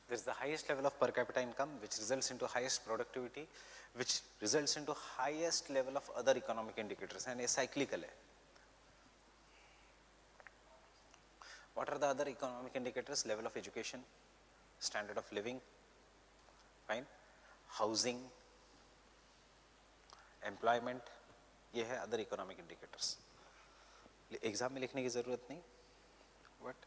There is the highest level of per capita income, which results into highest productivity, which results into highest level of other economic indicators, and ये cyclical है. What are the other economic indicators? Level of education, standard of living, fine, housing, employment, ये है other economic indicators. Exam में लिखने की जरूरत नहीं, but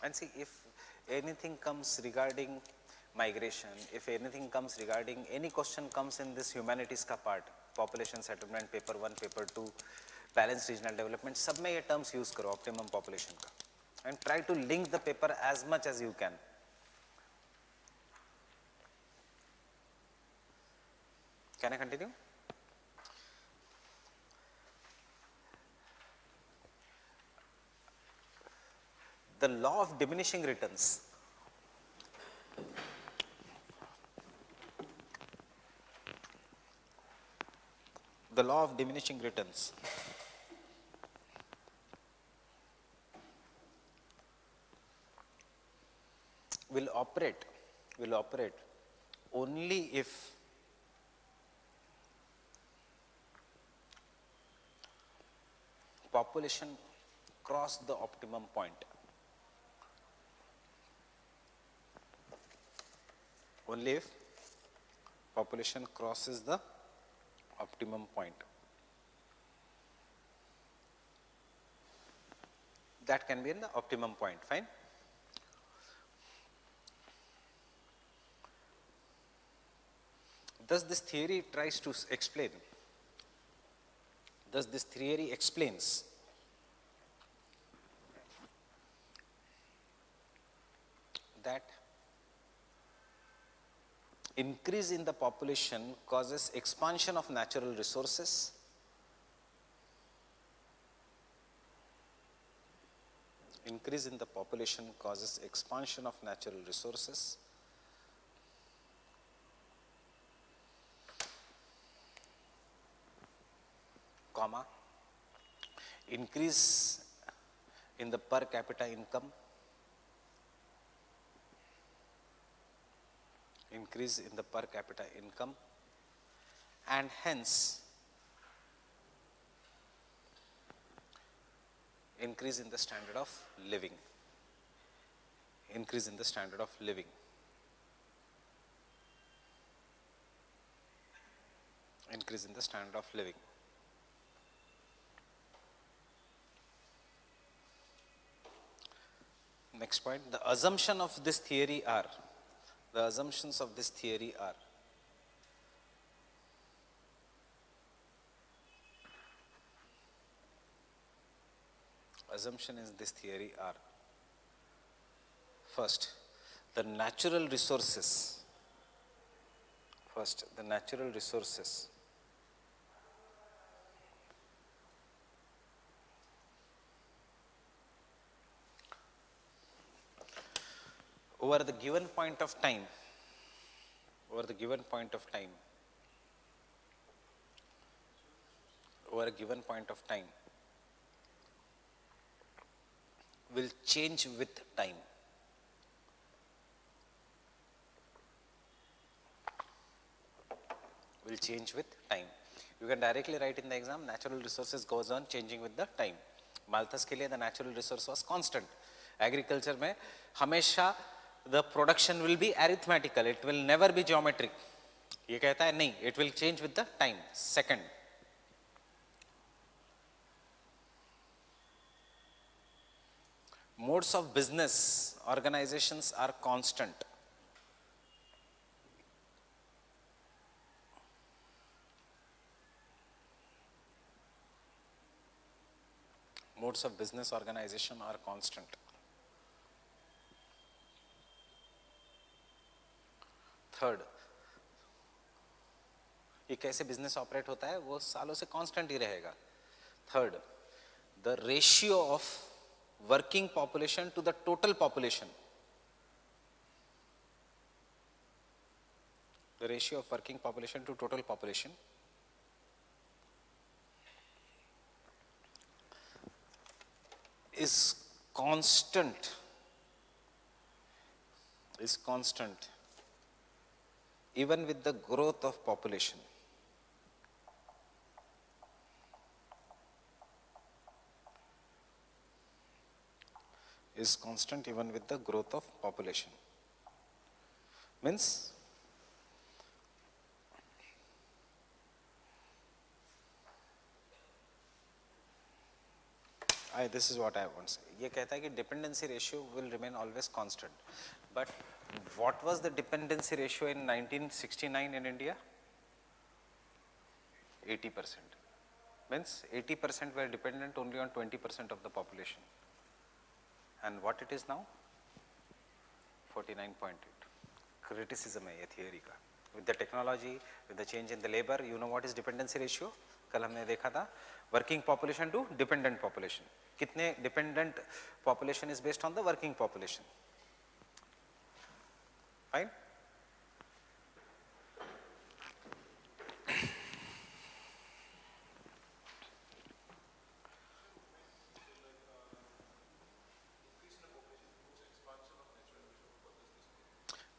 and see, if anything comes regarding migration, if anything comes regarding, any question comes in this humanities का part, population settlement, paper 1, paper 2, balanced regional development, सब में ये terms use करो optimum population का, and try to link the paper as much as you can. Can I continue? The law of diminishing returns. The law of diminishing returns will operate only if population cross the optimum point. Only if population crosses the optimum point. That can be in the optimum point, fine. Thus this theory tries to explain, thus this theory explains that increase in the population causes expansion of natural resources, increase in the population causes expansion of natural resources, comma, increase in the per capita income, increase in the per capita income, and hence increase in the standard of living, increase in the standard of living, increase in the standard of living. Next point, the assumption of this theory are, the assumptions of this theory are, assumption in this theory are, first, the natural resources, first, the natural resources over the given point of time, over the given point of time, over a given point of time will change with time. Will change with time. You can directly write in the exam, natural resources goes on changing with the time. Malthus के लिए the natural resource was constant. Agriculture में हमेशा the production will be arithmetical, it will never be geometric. ये कहता है नहीं, it will change with the time. Second, modes of business organizations are constant. Modes of business organization are constant. Third, ये कैसे business operate होता है वो सालों से कांस्टेंट ही रहेगा. Third, the ratio of working population to the total population, the ratio of working population to total population is constant even with the growth of population. Is constant even with the growth of population. Means this is what I want to say. ये कहता है कि dependency ratio will remain always constant. But what was the dependency ratio in 1969 in India? 80%. Means 80% were dependent only on 20% of the population. And what it is now? 49.8. Criticism है ये theory का. With the technology, with the change in the labor, you know what is dependency ratio? कल हमने देखा था working population to dependent population. कितने dependent population is based on the working population. Fine?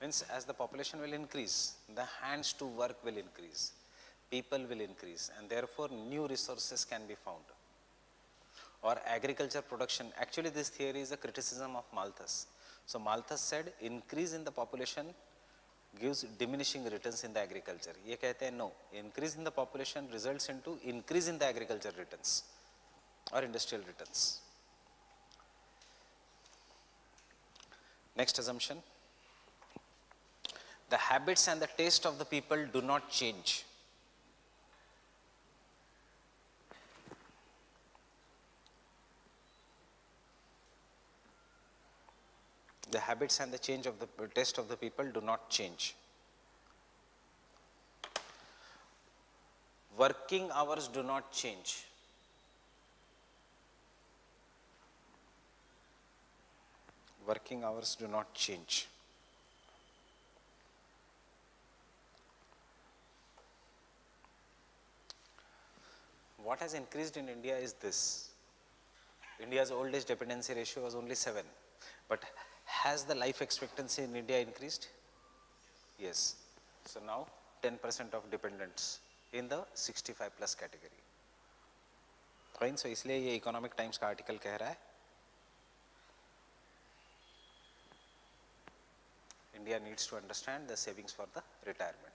Means as the population will increase, the hands to work will increase, people will increase, and therefore new resources can be found. Or agriculture production, actually this theory is a criticism of Malthus. So Malthus said increase in the population gives diminishing returns in the agriculture. ये कहते हैं no, increase in the population results into increase in the agriculture returns or industrial returns. Next assumption, the habits and the taste of the people do not change. The habits and the change of the taste of the people do not change. Working hours do not change. Working hours do not change. What has increased in India is this. India's old age dependency ratio was only 7. But has the life expectancy in India increased? Yes. So now 10% of dependents in the 65 plus category. Fine. So इसलिए ये Economic Times का article कह रहा है India needs to understand the savings for the retirement.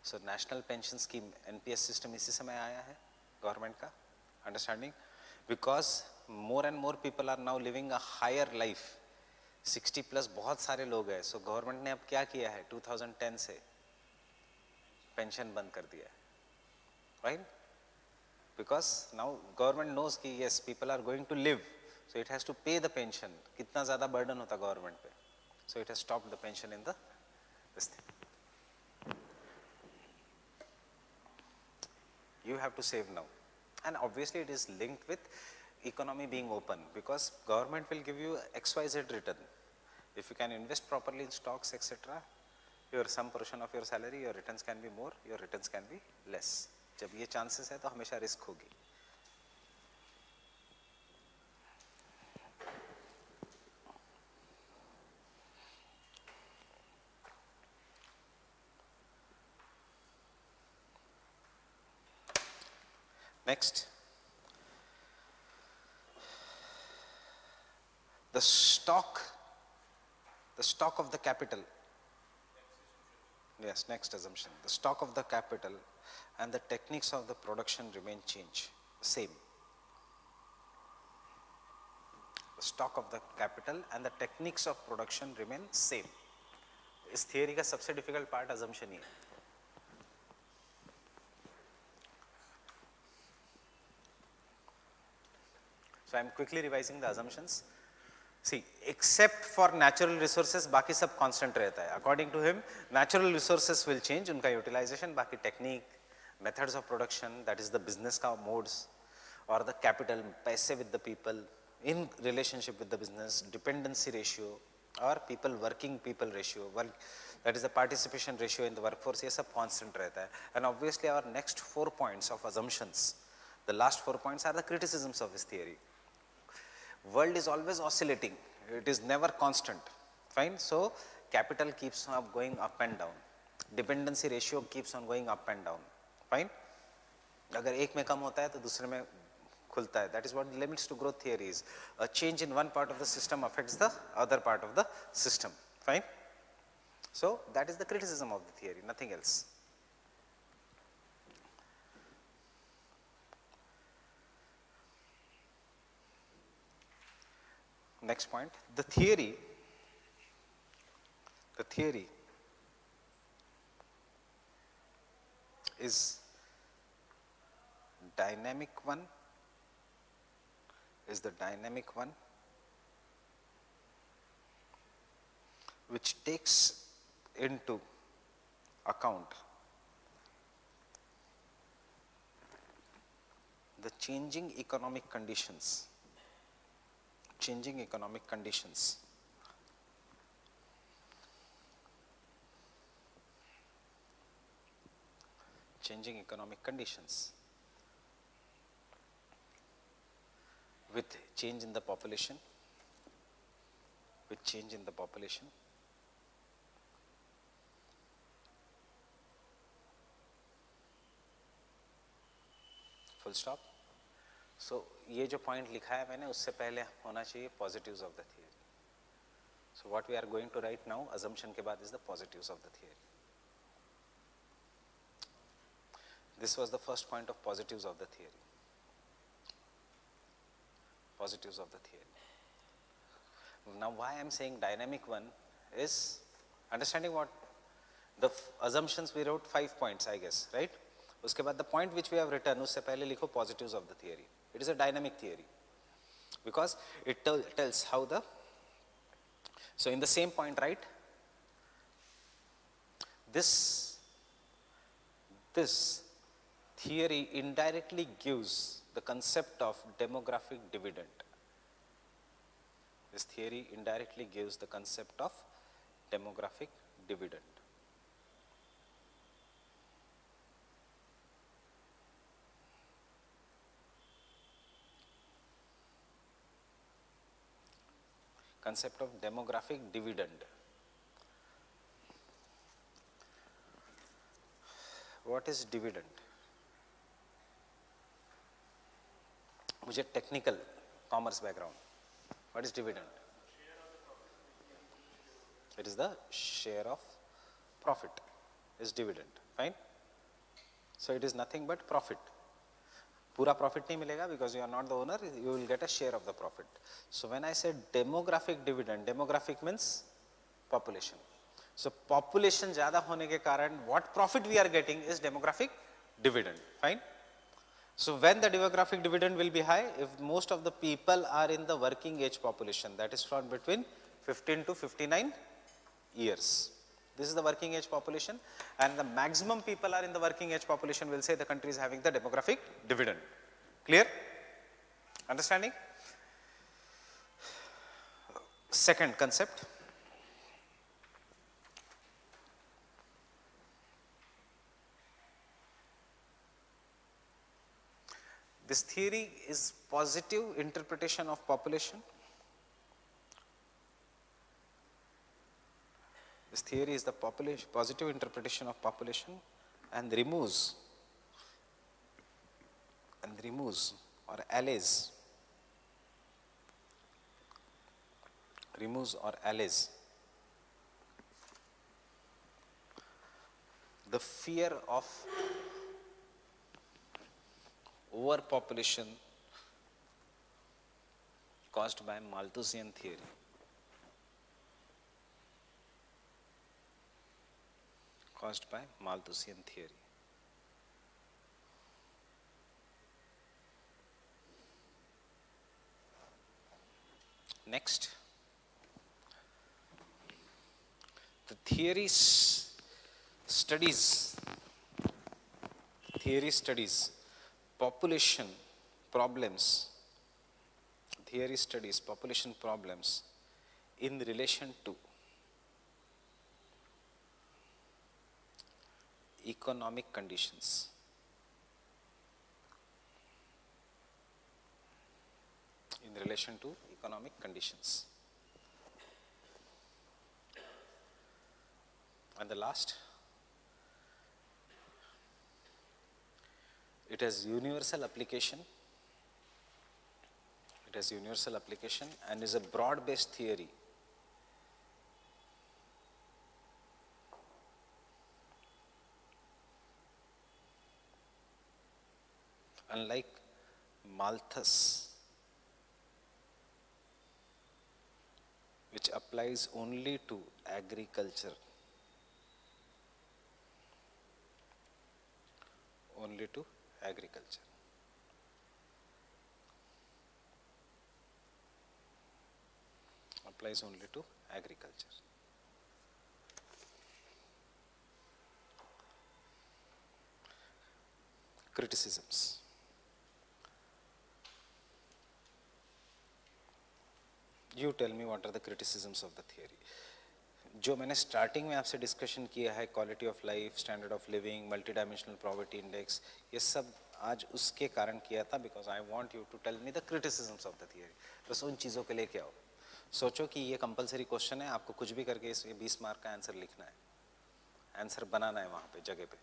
So national pension scheme NPS system इसी समय आया है government का understanding, because more and more people are now living a higher life. 60 plus बहुत सारे लोग हैं. So government ने अब क्या किया है 2010 से pension बंद कर दिया है, right? Because now government knows कि yes people are going to live, so it has to pay the pension. कितना ज़्यादा burden होता government पे, so it has stopped the pension in the this thing. You have to save now, and obviously it is linked with economy being open, because government will give you XYZ return. If you can invest properly in stocks etc., your some portion of your salary, your returns can be more, your returns can be less. जब ये chances है तो हमेशा risk होगी. Next, the stock of the capital. Yes, next assumption. The stock of the capital and the techniques of the production remain same. The stock of the capital and the techniques of production remain same. इस theory का सबसे difficult part assumption ही है. So I am quickly revising the assumptions. See, except for natural resources, बाकी सब constant रहता है. According to him, natural resources will change, उनका utilization, बाकी technique, methods of production, that is the business का modes, or the capital, पैसे with the people, in relationship with the business, dependency ratio, or people working people ratio, that is the participation ratio in the workforce, ये सब constant रहता है. And obviously our next 4 points of assumptions, the last 4 points are the criticisms of this theory. World is always oscillating, it is never constant, fine. So capital keeps on going up and down, dependency ratio keeps on going up and down, fine. अगर एक में कम होता है तो दूसरे में खुलता है. That is what the limits to growth theory is. A change in one part of the system affects the other part of the system, fine. So that is the criticism of the theory, nothing else. Next point, the theory is dynamic one, which takes into account the changing economic conditions, changing economic conditions with change in the population, full stop. So ये जो point लिखा है मैंने उससे पहले होना चाहिए positives of the theory. So what we are going to write now, assumption के बाद is the positives of the theory. This was the first point of positives of the theory. Positives of the theory. Now why I am saying dynamic one is understanding what the assumptions we wrote 5 points I guess, right? उसके बाद the point which we have written उससे पहले लिखो positives of the theory. It is a dynamic theory because it tells how the, so in the same point, right, this theory indirectly gives the concept of demographic dividend. This theory indirectly gives the concept of demographic dividend. Concept of demographic dividend. What is dividend? मुझे technical commerce background. What is dividend? It is the share of profit is dividend, fine. So it is nothing but profit. पूरा profit नहीं मिलेगा because you are not the owner, you will get a share of the profit. So when I said demographic dividend, demographic means population. So population ज़्यादा होने के कारण what profit we are getting is demographic dividend, fine. So when the demographic dividend will be high, if most of the people are in the working age population, that is from between 15 to 59 years. This is the working age population, and the maximum people are in the working age population, will say the country is having the demographic dividend. Clear? Understanding? Second concept. This theory is positive interpretation of population. This theory is the positive interpretation of population and removes or allays the fear of overpopulation caused by Malthusian theory. Caused by Malthusian theory. Next, the theory studies population problems. Theory studies population problems in relation to economic conditions. In relation to economic conditions. And the last, it has universal application. It has universal application and is a broad-based theory. Unlike Malthus, which applies only to agriculture. Only to agriculture. Applies only to agriculture. Criticisms. You tell me what are the criticisms of the theory. जो मैंने starting में आपसे discussion किया है, quality of life, standard of living, multi dimensional poverty index, ये सब आज उसके कारण किया था because I want you to tell me the criticisms of the theory. बस उन चीज़ों के लेके आओ. सोचो कि ये कंपलसरी क्वेश्चन है, आपको कुछ भी करके इस 20 मार्क का आंसर लिखना है, आंसर बनाना है वहाँ पे जगह पे.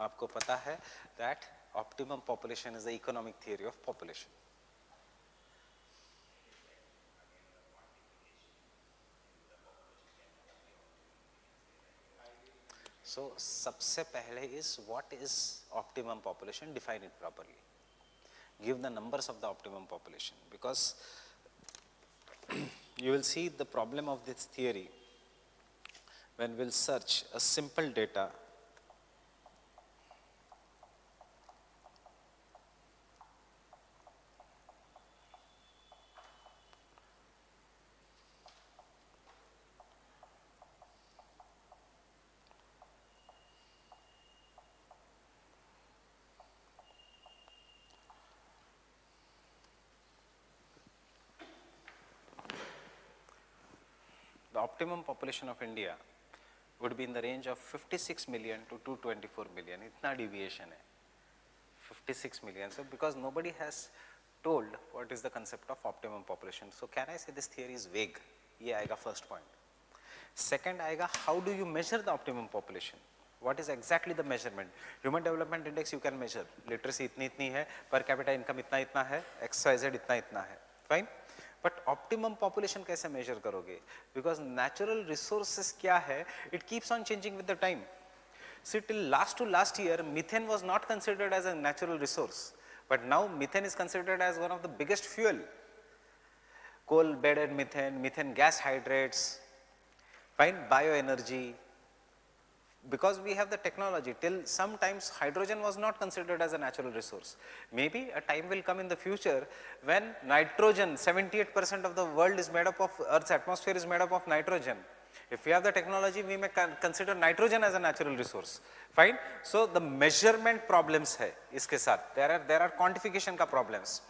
आपको पता है that optimum population is the economic theory of population. So, सबसे पहले is what is optimum population? Define it properly. Give the numbers of the optimum population, because you will see the problem of this theory when we'll search a simple data the optimum population of India would be in the range of 56 million to 224 million. इतना deviation है, 56 million. So because nobody has told what is the concept of optimum population. So can I say this theory is vague? ये आएगा first point. Second आएगा, how do you measure the optimum population? What is exactly the measurement? Human Development Index you can measure. Literacy इतनी है, per capita income इतना है, XYZ इतना है, fine? But optimum population कैसे मेजर करोगे? Because natural resources क्या है, it keeps on changing with the time. See till last year methane was not considered as a natural resource, but now methane is considered as one of the biggest fuel. Coal bedded methane, methane gas hydrates, fine, bio energy. Because we have the technology, till sometimes hydrogen was not considered as a natural resource. Maybe a time will come in the future when nitrogen, 78% of the world is made up of, Earth's atmosphere is made up of nitrogen. If we have the technology, we may consider nitrogen as a natural resource. Fine. So the measurement problems hai iske sath. There are quantification ka problems.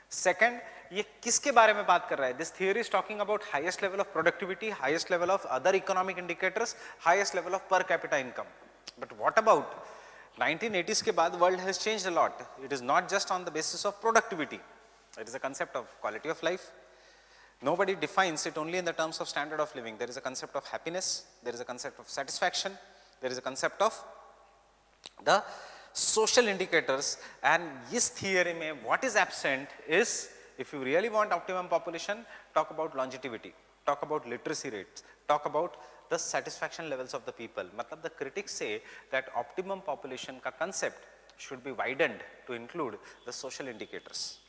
Second, ये किसके बारे में बात कर रहा है? This theory is talking about highest level of productivity, highest level of other economic indicators, highest level of per capita income. But what about 1980s के बाद world has changed a lot. It is not just on the basis of productivity. It is a concept of quality of life. Nobody defines it only in the terms of standard of living. There is a concept of happiness, there is a concept of satisfaction, there is a concept of the social indicators. And this theory में what is absent is, if you really want optimum population, talk about longevity, talk about literacy rates, talk about the satisfaction levels of the people. मतलब the critics say that optimum population का concept should be widened to include the social indicators.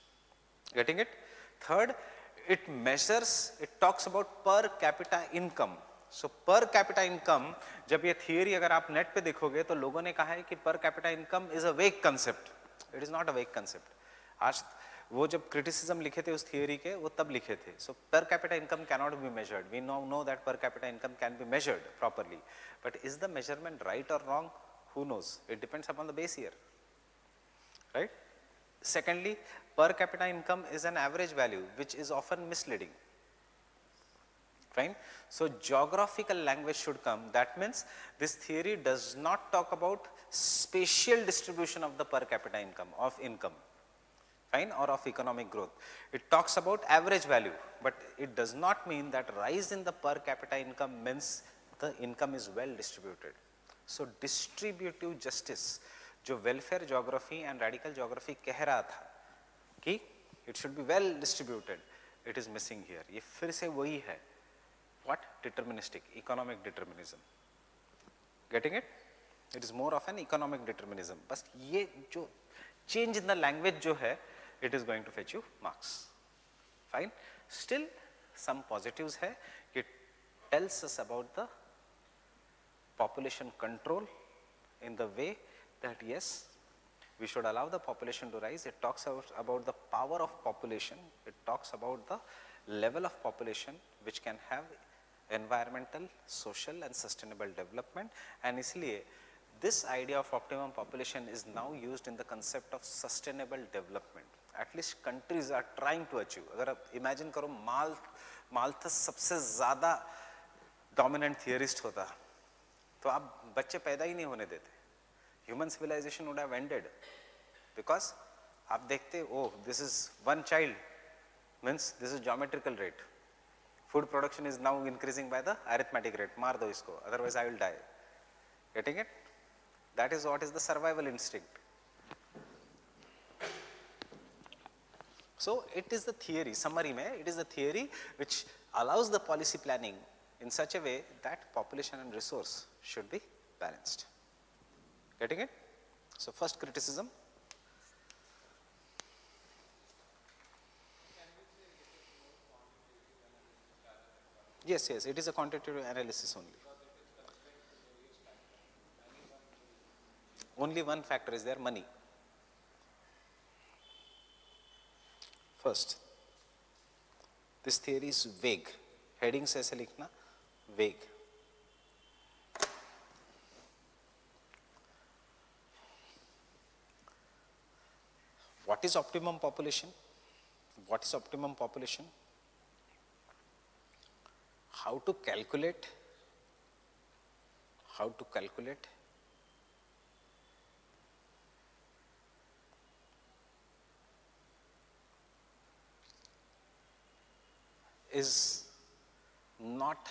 Getting it? Third, it measures, it talks about per capita income. So per capita income, जब ये theory अगर आप net पे देखोगे तो लोगों ने कहा है कि per capita income is a vague concept. It is not a vague concept. आज वो जब criticism लिखे थे उस theory के वो तब लिखे थे. So per capita income cannot be measured. We now know that per capita income can be measured properly. But is the measurement right or wrong? Who knows? It depends upon the base year. Right? Secondly, per capita income is an average value which is often misleading. Fine. So geographical language should come. That means this theory does not talk about spatial distribution of the per capita income, fine, or of economic growth. It talks about average value, but it does not mean that rise in the per capita income means the income is well distributed. So distributive justice, जो welfare geography and radical geography कह रहा था कि it should be well distributed, it is missing here. ये फिर से वही है. What? Deterministic, economic determinism. Getting it? It is more of an economic determinism. बस ये जो change in the language जो है, it is going to fetch you marks. Fine. Still, some positives है. It tells us about the population control in the way that yes, we should allow the population to rise. It talks about the power of population. It talks about the level of population which can have environmental, social and sustainable development. And इसलिए this idea of optimum population is now used in the concept of sustainable development. At least countries are trying to achieve. अगर आप imagine करो Malthus सबसे ज़्यादा dominant theorist होता तो आप बच्चे पैदा ही नहीं होने देते. Human civilization would have ended because आप देखते oh this is one child means this is geometrical rate. Food production is now increasing by the arithmetic rate. मार दो इसको, otherwise I will die. Getting it? That is what is the survival instinct. So it is the theory, summary में, it is the theory which allows the policy planning in such a way that population and resource should be balanced. Getting it? So first criticism. Yes, yes, it is a quantitative analysis only. Only one factor is there, money. First, this theory is vague. Heading से ऐसे लिखना, vague. What is optimum population? What is optimum population? How to calculate? How to calculate? Is not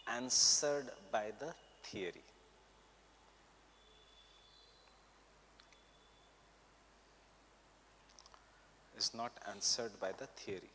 answered by the theory. Is not answered by the theory.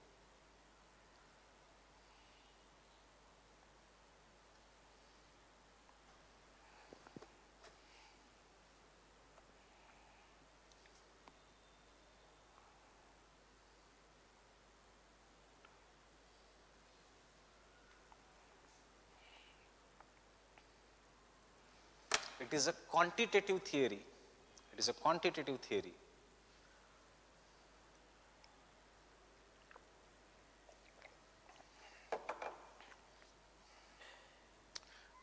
It is a quantitative theory. It is a quantitative theory.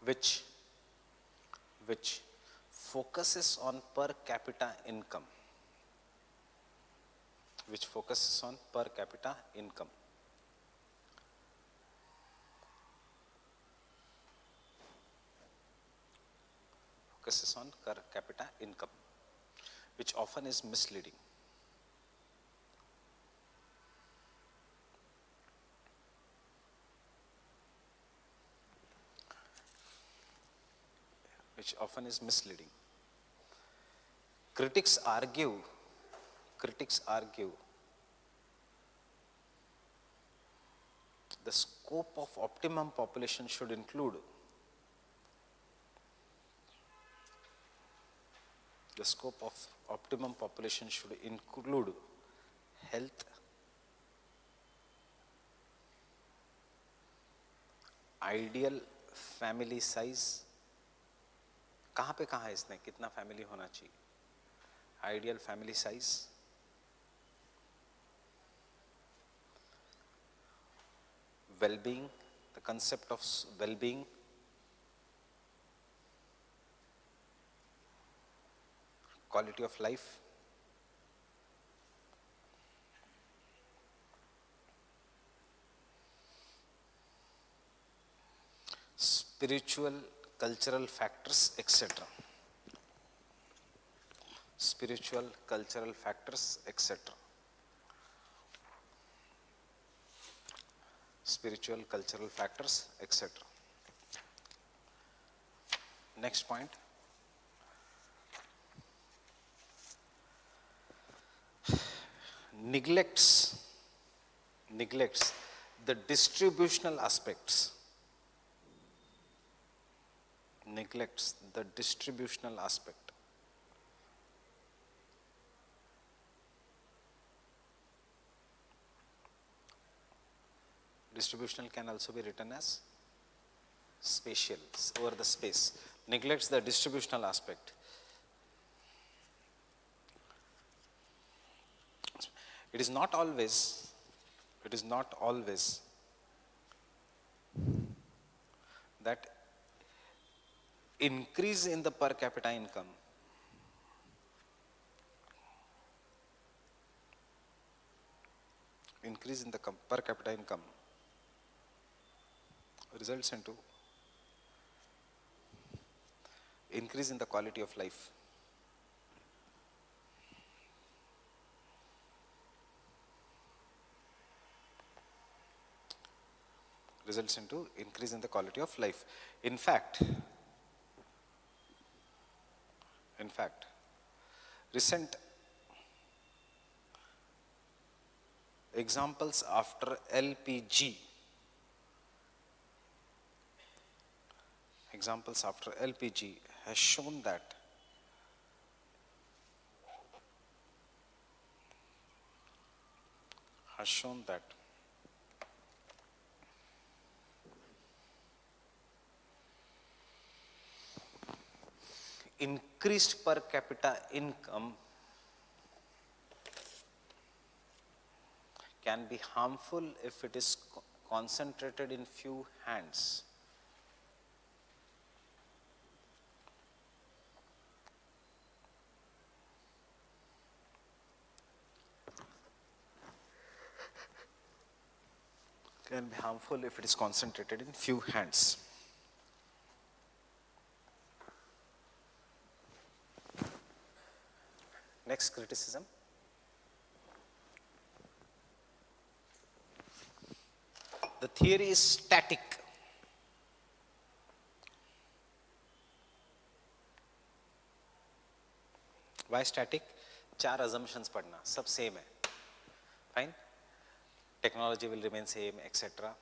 Which focuses on per capita income. Which focuses on per capita income. Focuses on per capita income, which often is misleading. Which often is misleading. Critics argue the scope of optimum population should include The scope of optimum population should include health, ideal family size, कहाँ पे कहाँ है इसने, कितना family होना चाहिए, ideal family size, well-being, the concept of well-being, quality of life, spiritual, cultural factors, etc. Spiritual, cultural factors, etc. Spiritual, cultural factors, etc. Next point. Neglects the distributional aspects. Neglects the distributional aspect. Distributional can also be written as spatial, over the space. Neglects the distributional aspect. It is not always that increase in the per capita income per capita income results into increase in the quality of life. Results into increase in the quality of life. In fact, recent examples after LPG has shown that increased per capita income can be harmful if it is concentrated in few hands. Can be harmful if it is concentrated in few hands. Next criticism. The theory is static. Why static? 4 assumptions पढ़ना, सब same है. Fine. Technology will remain same, etc.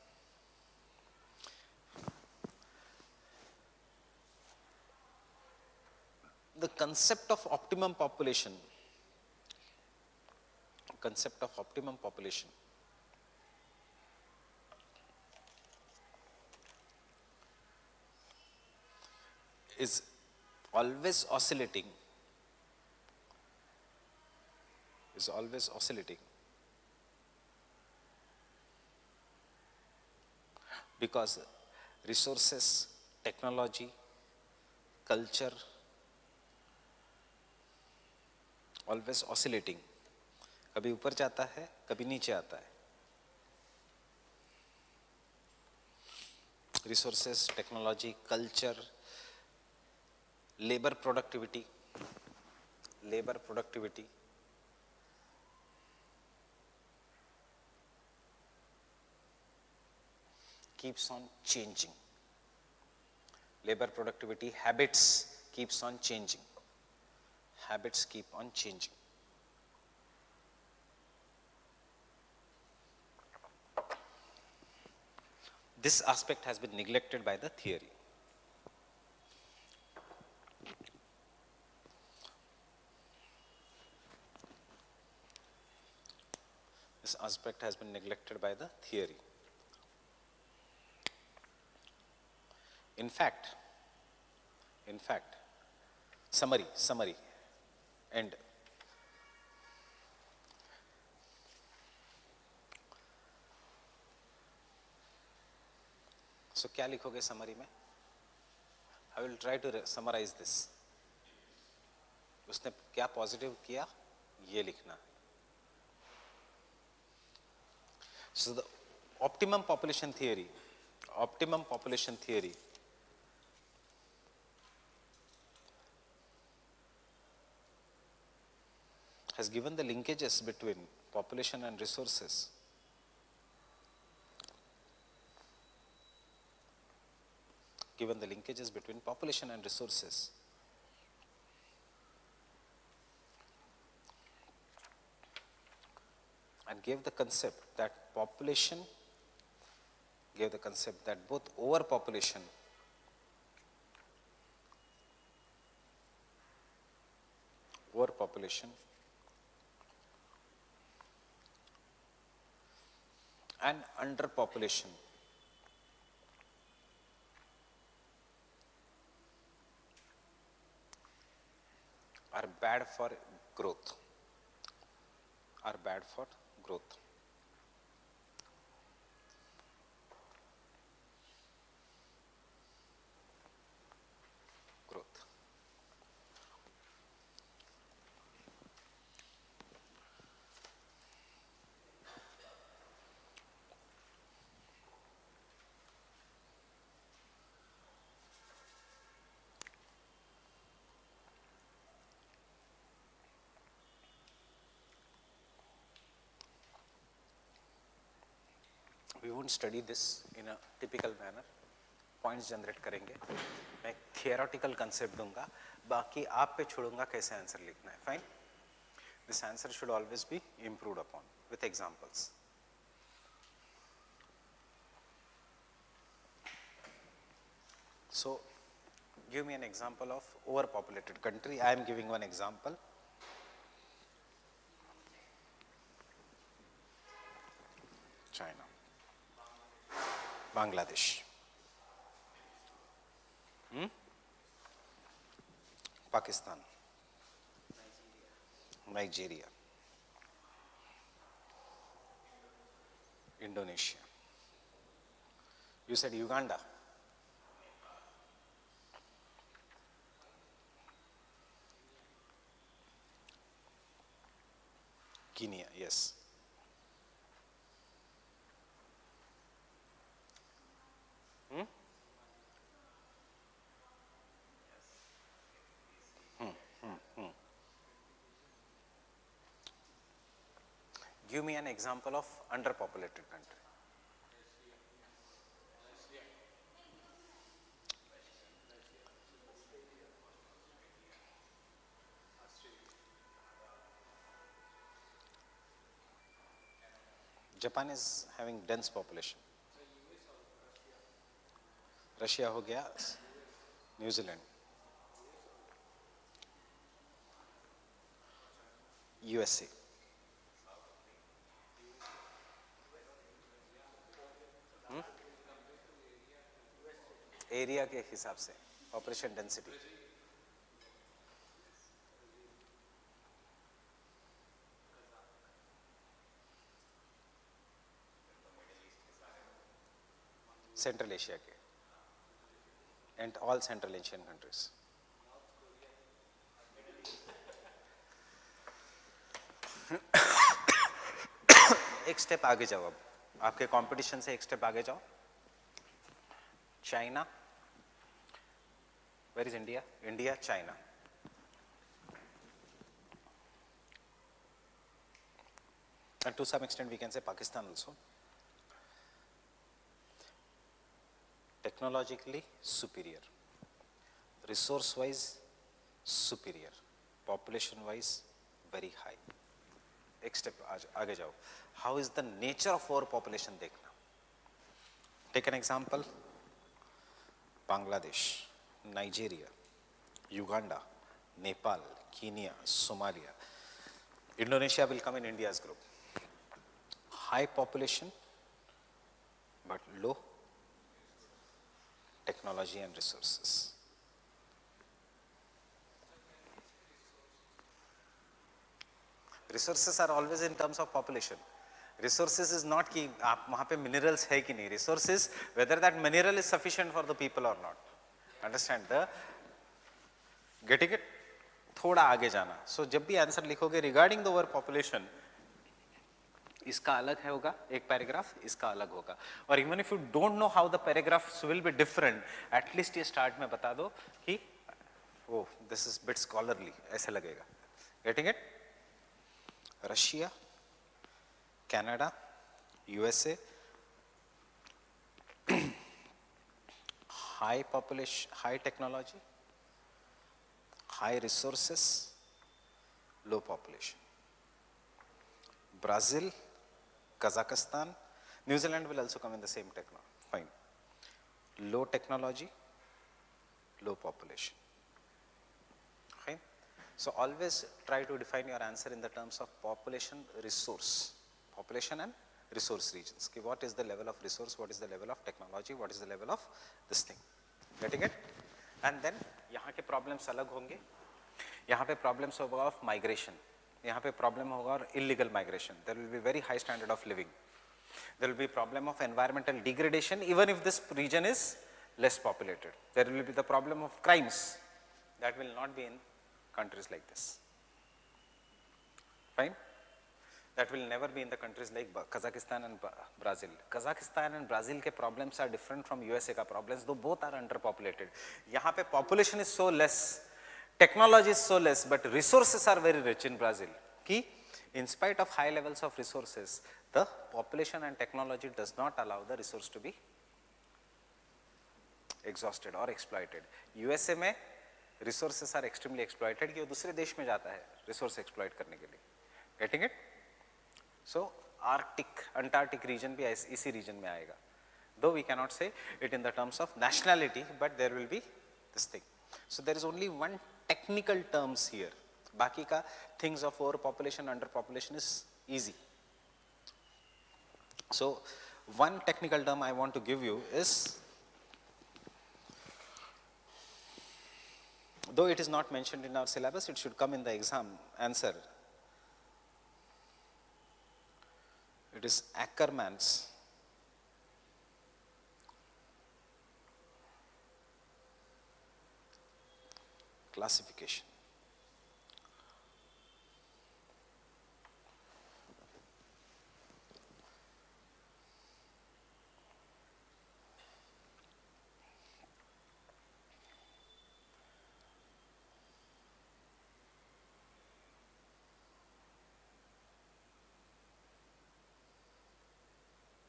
The concept of optimum population is always oscillating because resources, technology, culture, always oscillating. कभी ऊपर जाता है, कभी नीचे आता है. Resources, technology, culture, labor productivity keeps on changing. Labor productivity, habits keeps on changing. Habits keep on changing. This aspect has been neglected by the theory. this aspect has been neglected by the theory. In fact, summary, end. So क्या लिखोगे summary में? I will try to summarize this. उसने क्या positive किया ये लिखना. So the optimum population theory has given the linkages between population and resources. Given the linkages between population and resources. And gave the concept that both overpopulation and underpopulation are bad for growth. We won't study this in a typical manner. Points generate करेंगे. मैं theoretical concept दूंगा. बाकी आप पे छोड़ूंगा कैसे answer लिखना है. Fine. This answer should always be improved upon with examples. So, give me an example of overpopulated country. I am giving one example. China. Bangladesh. Pakistan. Nigeria. Indonesia. You said Uganda. Kenya, yes. Give me an example of underpopulated country. Japan is having dense population. Russia हो गया, New Zealand, USA. Area के हिसाब से population density. Central Asia के and all central Asian countries. एक step आगे जाओ. अब आपके कंपटीशन से एक स्टेप आगे जाओ. China. Where is India? India, China. And to some extent we can say Pakistan also. Technologically superior, resource wise superior, population wise very high. एक step आगे जाओ. How is the nature of our population देखना. Take an example. Bangladesh, Nigeria, Uganda, Nepal, Kenya, Somalia. Indonesia will come in India's group. high population but low technology and resources. Resources are always in terms of population. Resources is not कि आप वहाँ पे minerals है कि नहीं. Resources whether that mineral is sufficient for the people or not. Understand the getting it? थोड़ा आगे जाना. So जब भी आंसर लिखोगे regarding the word population, इसका अलग है होगा एक पैराग्राफ, इसका अलग होगा. और even if you don't know how the paragraphs will be different, at least ये स्टार्ट में बता दो कि ओ दिस इज बिट स्कॉलरली, ऐसे लगेगा. Getting it? Russia, Canada, USA, high population, high technology, high resources, low population. Brazil, Kazakhstan, New Zealand will also come in the same technology. Fine. Low technology, low population. Fine. So always try to define your answer in the terms of population, resource. Population and resource regions. Okay, what is the level of resource? What is the level of technology? What is the level of this thing? Getting it? And then यहाँ के problems अलग होंगे. यहाँ पे problems होगा of migration. यहाँ पे problem होगा और illegal migration. There will be very high standard of living. There will be problem of environmental degradation even if this region is less populated. There will be the problem of crimes that will not be in countries like this. Fine. That will never be in the countries like Kazakhstan and Brazil. Kazakhstan and Brazil के problems are different from USA का problems, though both are under populated. यहाँ पे population is so less, technology is so less, but resources are very rich in Brazil. Ki, in spite of high levels of resources, the population and technology does not allow the resource to be exhausted or exploited. USA में resources are extremely exploited कि वो दूसरे देश में जाता है resource exploit करने के लिए. Getting it? So Arctic, Antarctic region भी इसी region में आएगा. Though we cannot say it in the terms of nationality, but there will be this thing. So there is only one technical terms here. बाकी का things of overpopulation, underpopulation is easy. So one technical term I want to give you is, though it is not mentioned in our syllabus, it should come in the exam answer. It is Ackermann's classification.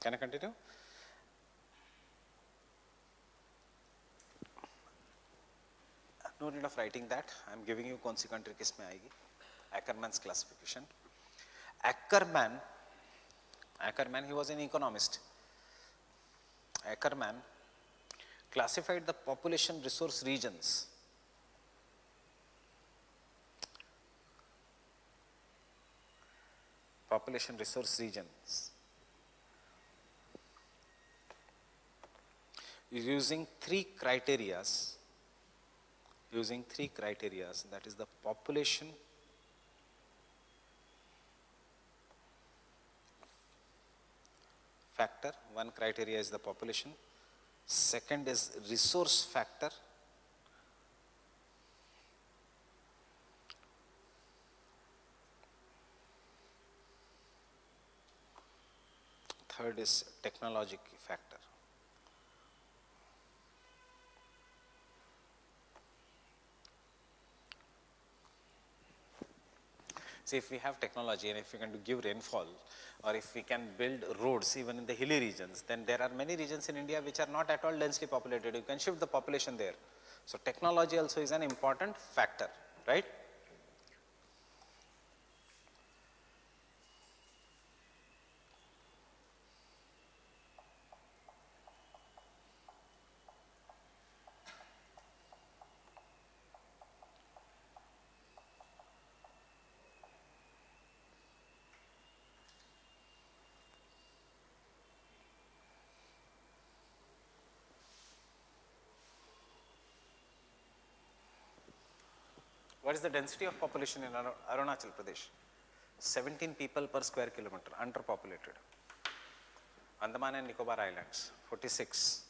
Can I continue? No need of writing that. I am giving you कौन सी country किस में आएगी. Ackermann's classification. Ackermann, he was an economist. Ackermann classified the population resource regions using three criterias, that is the population, factor. One criteria is the population, second is resource factor, third is technologic factor. See, if we have technology and if we can give rainfall, or if we can build roads even in the hilly regions, then there are many regions in India which are not at all densely populated. You can shift the population there. So technology also is an important factor, right? What is the density of population in Arunachal Pradesh? 17 people per square kilometer, underpopulated. Andaman and Nicobar Islands, 46.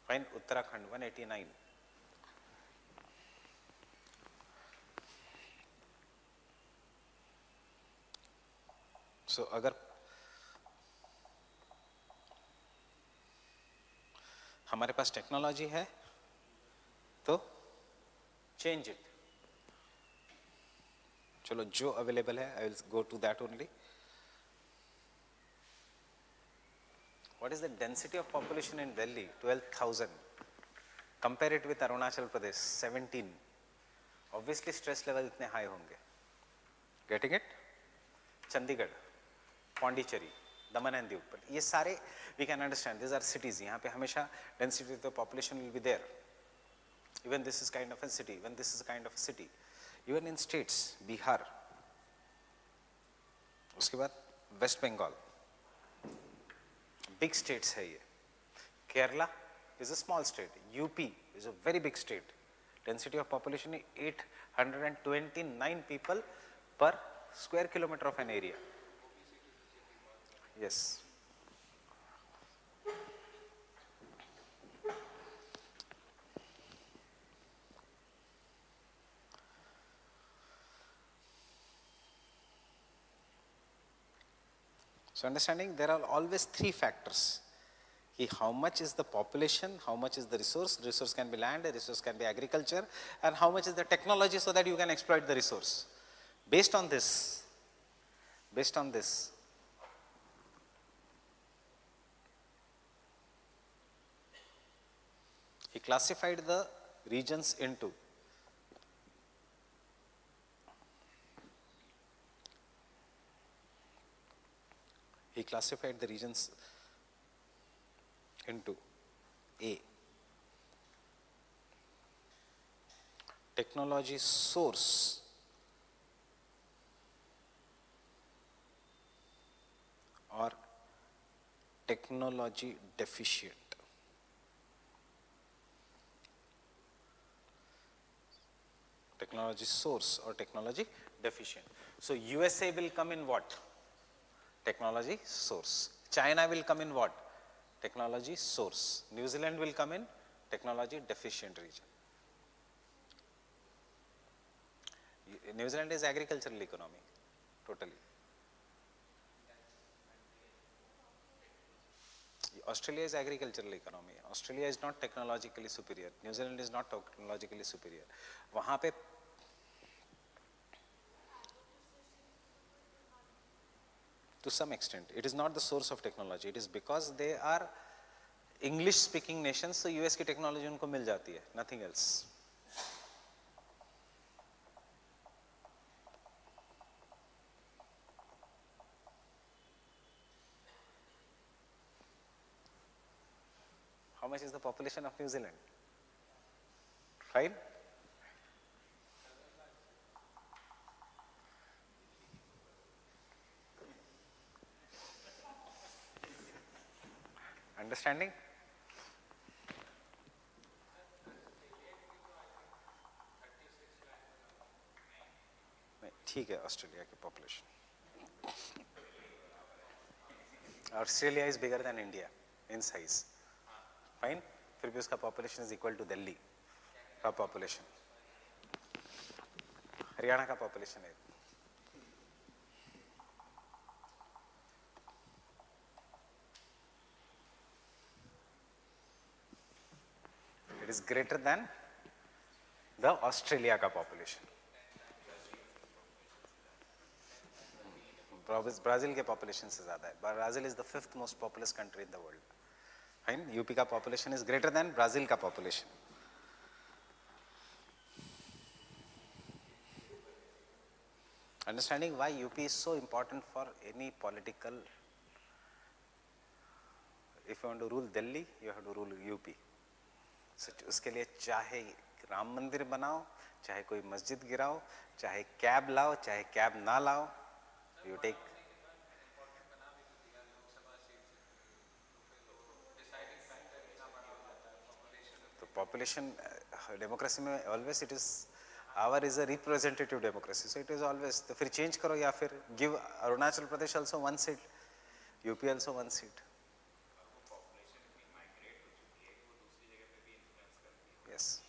Fine, Uttarakhand, 189. So, अगर हमारे पास technology है तो change it. चलो जो available है I will go to that only. What is the density of population in Delhi? 12,000. Compare it with Arunachal Pradesh, 17. Obviously stress level इतने high होंगे. Getting it? Chandigarh, Pondicherry, Daman and Diu. But ये सारे we can understand. These are cities. यहाँ पे हमेशा density of the population will be there. Even this is kind of a city. Even this is kind of a city. Even in states, Bihar. उसके बाद West Bengal. Big states है ये. Kerala is a small state. UP is a very big state. Density of population is 829 people per square kilometer of an area. Yes. So understanding there are always three factors. How much is the population, how much is the resource can be land, resource can be agriculture, and how much is the technology so that you can exploit the resource. Based on this, he classified the regions into A, technology source, or technology deficient. Technology source or technology deficient. So USA will come in what? Technology source. China will come in what? Technology source. New Zealand will come in technology deficient region. New Zealand is agricultural economy, totally. Australia is agricultural economy. Australia is not technologically superior. New Zealand is not technologically superior. वहाँ पे to some extent, it is not the source of technology. It is because they are English speaking nations, so US की technology उनको मिल जाती है, nothing else. How much is the population of New Zealand? Fine? Understanding? ठीक है Australia की population. Australia is bigger than India in size. Fine. फिर भी उसका population is equal to Delhi का पॉपुलेशन. हरियाणा का पॉपुलेशन है. It is greater than the Australia का पॉपुलेशन. ब्राजील के पॉपुलेशन से ज्यादा है. Brazil is the 5th most populous country in the world. Fine. UP का population is greater than Brazil का population. Understanding why UP is so important for any political. If you want to rule Delhi, you have to rule UP. So उसके लिए चाहे राम मंदिर बनाओ, चाहे कोई मस्जिद गिराओ, चाहे कैब लाओ, चाहे कैब ना लाओ, you take. तो population democracy में always it is Our is a representative democracy, so it is always तो फिर change करो या फिर give Arunachal Pradesh also one seat, UP also one seat. Yes.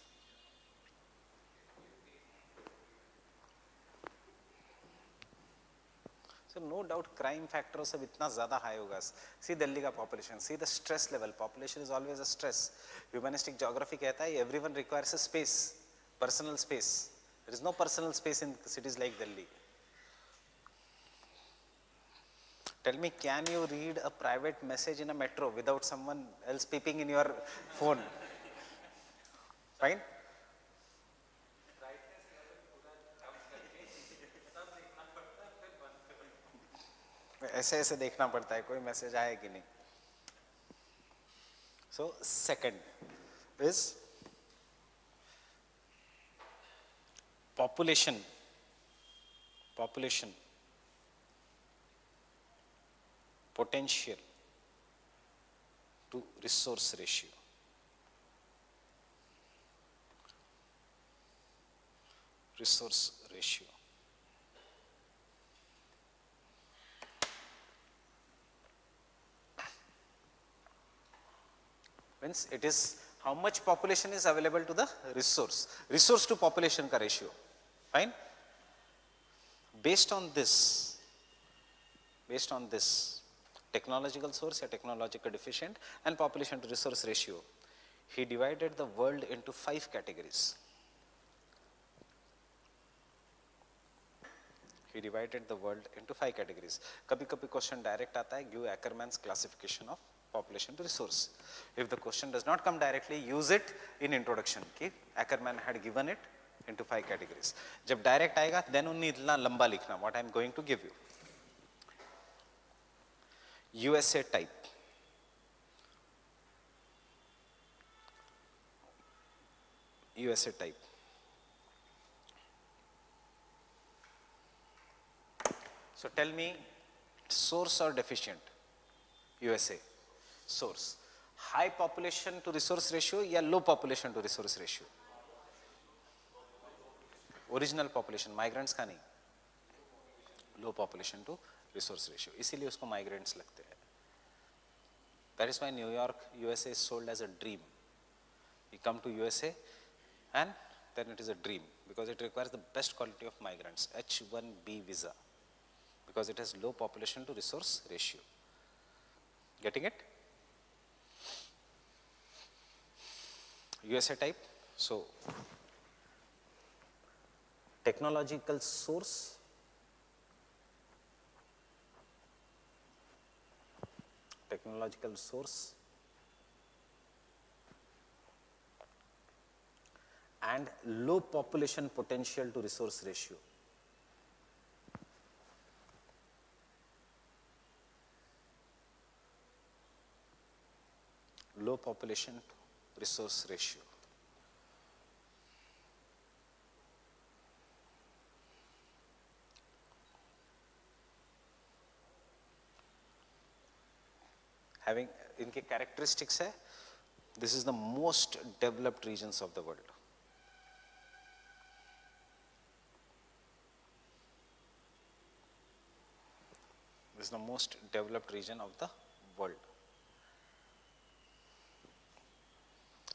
So no doubt crime factor सब इतना ज़्यादा high होगा. See Delhi का population, see the stress level. Population is always a stress. Humanistic geography कहता है everyone requires a space, personal space. There is no personal space in cities like Delhi. Tell me, can you read a private message in a metro without someone else peeping in your phone? Fine? ऐसे ऐसे देखना पड़ता है कोई message आए कि नहीं. So second is population potential to resource ratio. Resource ratio. Means it is how much population is available to the resource to population ka ratio. Fine? Based on this technological source या technological deficient and population to resource ratio, he divided the world into 5 categories. कभी कभी question direct आता है, give Ackermann's classification of population to resource. If the question does not come directly, use it in introduction कि Ackermann had given it into 5 categories. जब direct आएगा then उन्हें इतना लंबा लिखना. What I am going to give you. USA type. USA type. So tell me, source or deficient? USA. Source. High population to resource ratio या low population to resource ratio? Original population, migrants का नहीं. Low population to resource ratio. इसीलिए उसको migrants लगते हैं. That is why New York, USA is sold as a dream. You come to USA and then it is a dream because it requires the best quality of migrants, H-1B visa, because it has low population to resource ratio. Getting it? USA type. So technological source, and low population potential to resource ratio. Low population to resource ratio. Having इनके characteristics है, this is the most developed regions of the world. This is the most developed region of the world.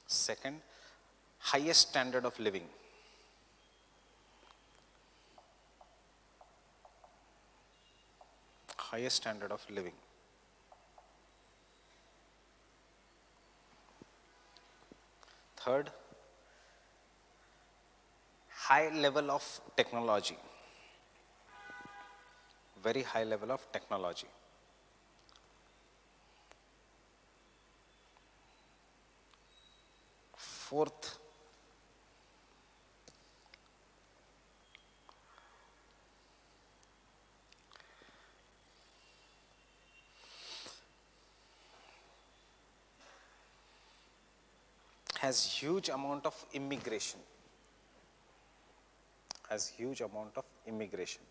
Second, highest standard of living. Highest standard of living. Third, high level of technology. Very high level of technology. Fourth, has huge amount of immigration. Huge amount of immigration.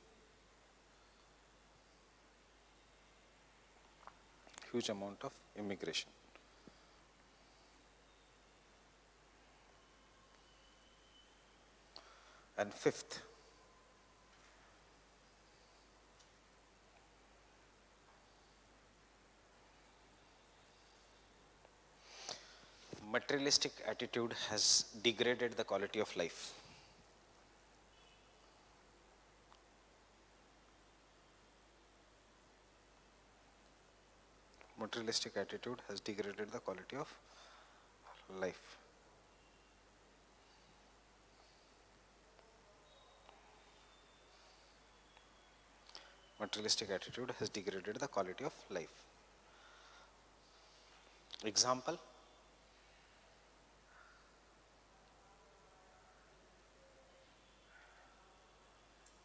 And fifth, materialistic attitude has degraded the quality of life. Materialistic attitude has degraded the quality of life. Materialistic attitude has degraded the quality of life. Example,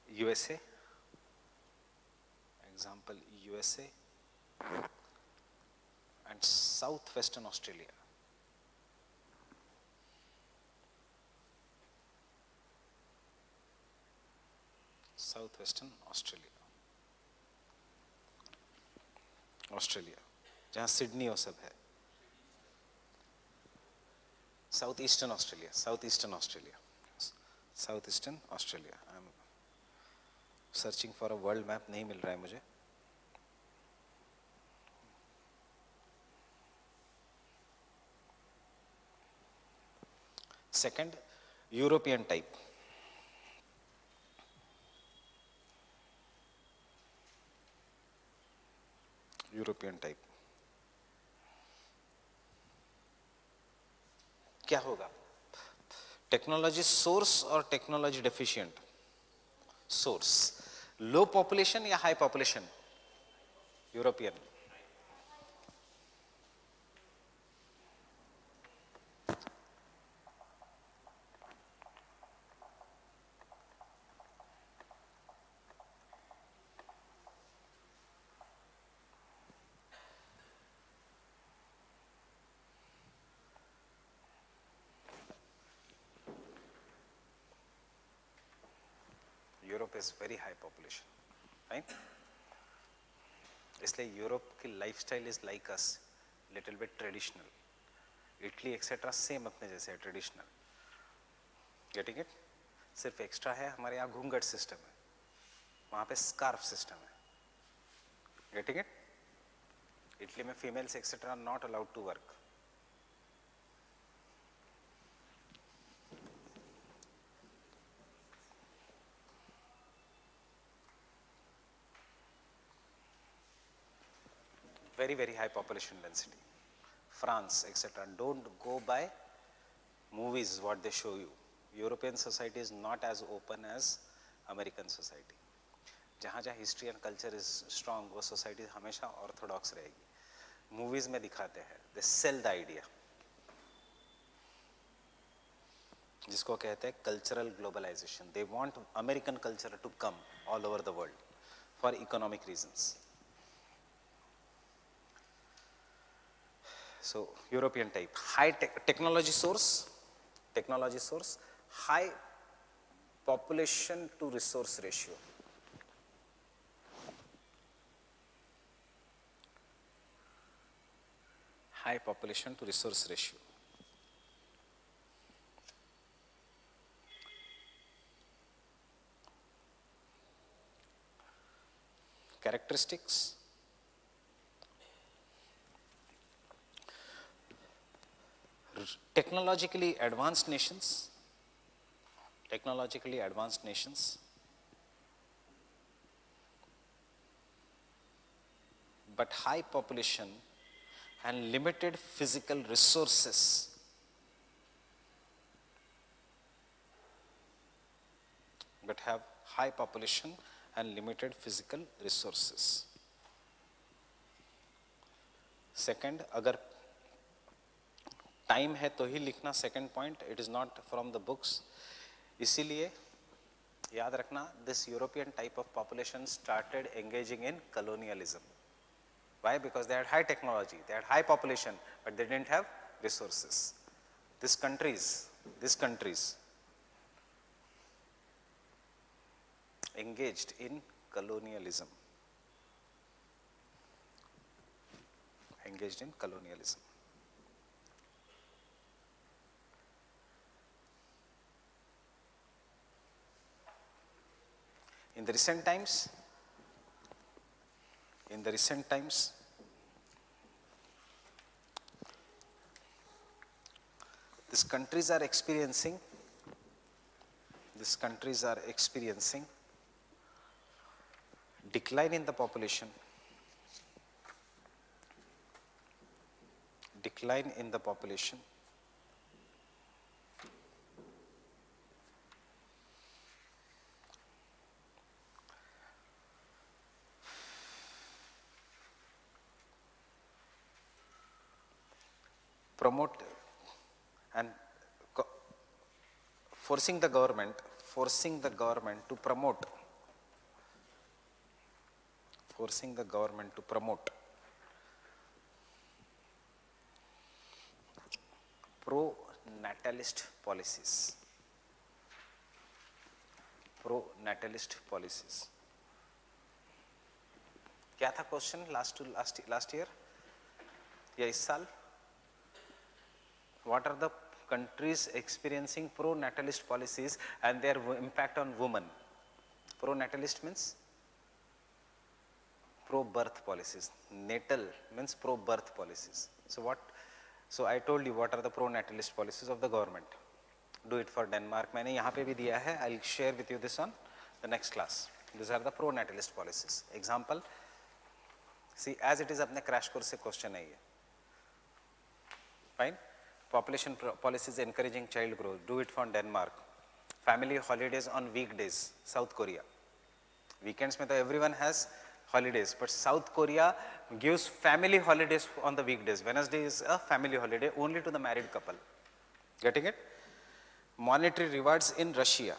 USA. Example, USA and southwestern Australia. Southwestern Australia. Australia जहाँ Sydney और सब है. South eastern Australia. South eastern Australia. South eastern Australia. I am searching for a world map, नहीं मिल रहा है मुझे. Second, European type. European type क्या होगा? टेक्नोलॉजी सोर्स और टेक्नोलॉजी डेफिशिएंट. सोर्स लो पॉपुलेशन या high population? European. Europe is very high population, right? इसलिए Europe की lifestyle is like us, little bit traditional. Italy etcetera same अपने जैसे है, traditional. Getting it? सिर्फ एक्स्ट्रा है हमारे यहाँ घूंघट सिस्टम है, वहाँ पे स्कार्फ सिस्टम है. Getting it? इटली में females etcetera not allowed to work. very very high population density. France etc. Don't go by movies what they show you. European society is not as open as American society. जहाँ जहाँ history and culture is strong, वो society हमेशा Orthodox रहेगी. Movies में दिखाते हैं, they sell the idea, जिसको कहते हैं cultural globalisation. They want American culture to come all over the world for economic reasons. So European type, high technology source, high population to resource ratio. High population to resource ratio. Characteristics. Technologically advanced nations, but high population and limited physical resources. But have high population and limited physical resources. Second, अगर time है तो ही लिखना. Second point, it is not from the books. इसीलिए याद रखना, this European type of population started engaging in colonialism. Why? Because they had high technology, they had high population, but they didn't have resources. This countries engaged in colonialism. In the recent times, these countries are experiencing decline in the population, promote and forcing the government to promote pro-natalist policies. क्या था question last year या इस साल? What are the countries experiencing pro-natalist policies and their impact on women? Pro-natalist means pro-birth policies. Natal means pro-birth policies. So I told you what are the pro-natalist policies of the government. Do it for Denmark. मैंने यहाँ पे भी दिया है. I'll share with you this on the next class. These are the pro-natalist policies. Example. See, as it is अपने crash course से question है ये. Fine. Population policies encouraging child growth. Do it for Denmark. Family holidays on weekdays. South Korea. Weekends में तो everyone has holidays, but South Korea gives family holidays on the weekdays. Wednesday is a family holiday only to the married couple. Getting it? Monetary rewards in Russia.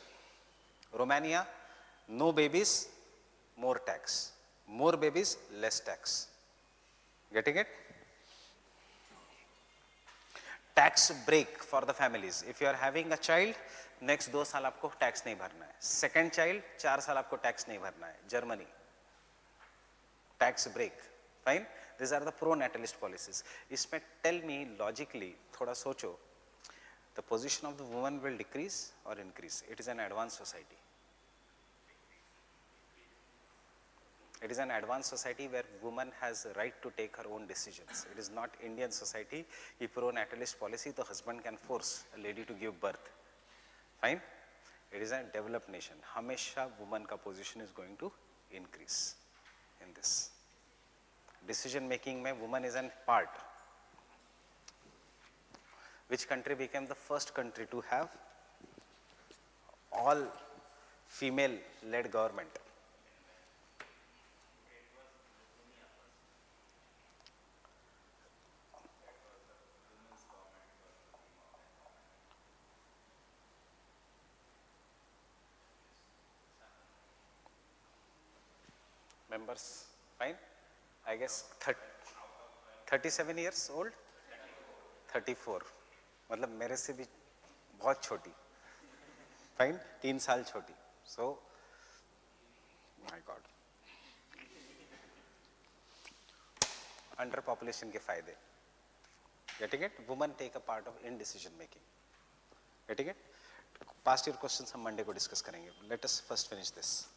Romania, no babies, more tax. More babies, less tax. Getting it? Tax break for the families. If you are having a child, next 2 साल आपको tax नहीं भरना है. Second child, 4 साल आपको tax नहीं भरना है. Germany. Tax break. Fine? These are the pro-natalist policies. इसमें tell me logically, थोड़ा सोचो, the position of the woman will decrease or increase? It is an advanced society. It is an advanced society where woman has a right to take her own decisions. It is not Indian society. If pro-natalist policy, the husband can force a lady to give birth. Fine? It is a developed nation. Hamesha woman ka position is going to increase in this. Decision making mein woman is a part. Which country became the first country to have all female led government? Members, fine? I guess 37 years old? 34. मतलब मेरे से भी बहुत छोटी. Fine? 3 साल छोटी. So, my God. Underpopulation के फायदे. Getting it? Women take a part of in decision making. Getting it? Past year questions हम Monday को discuss करेंगे. Let us first finish this.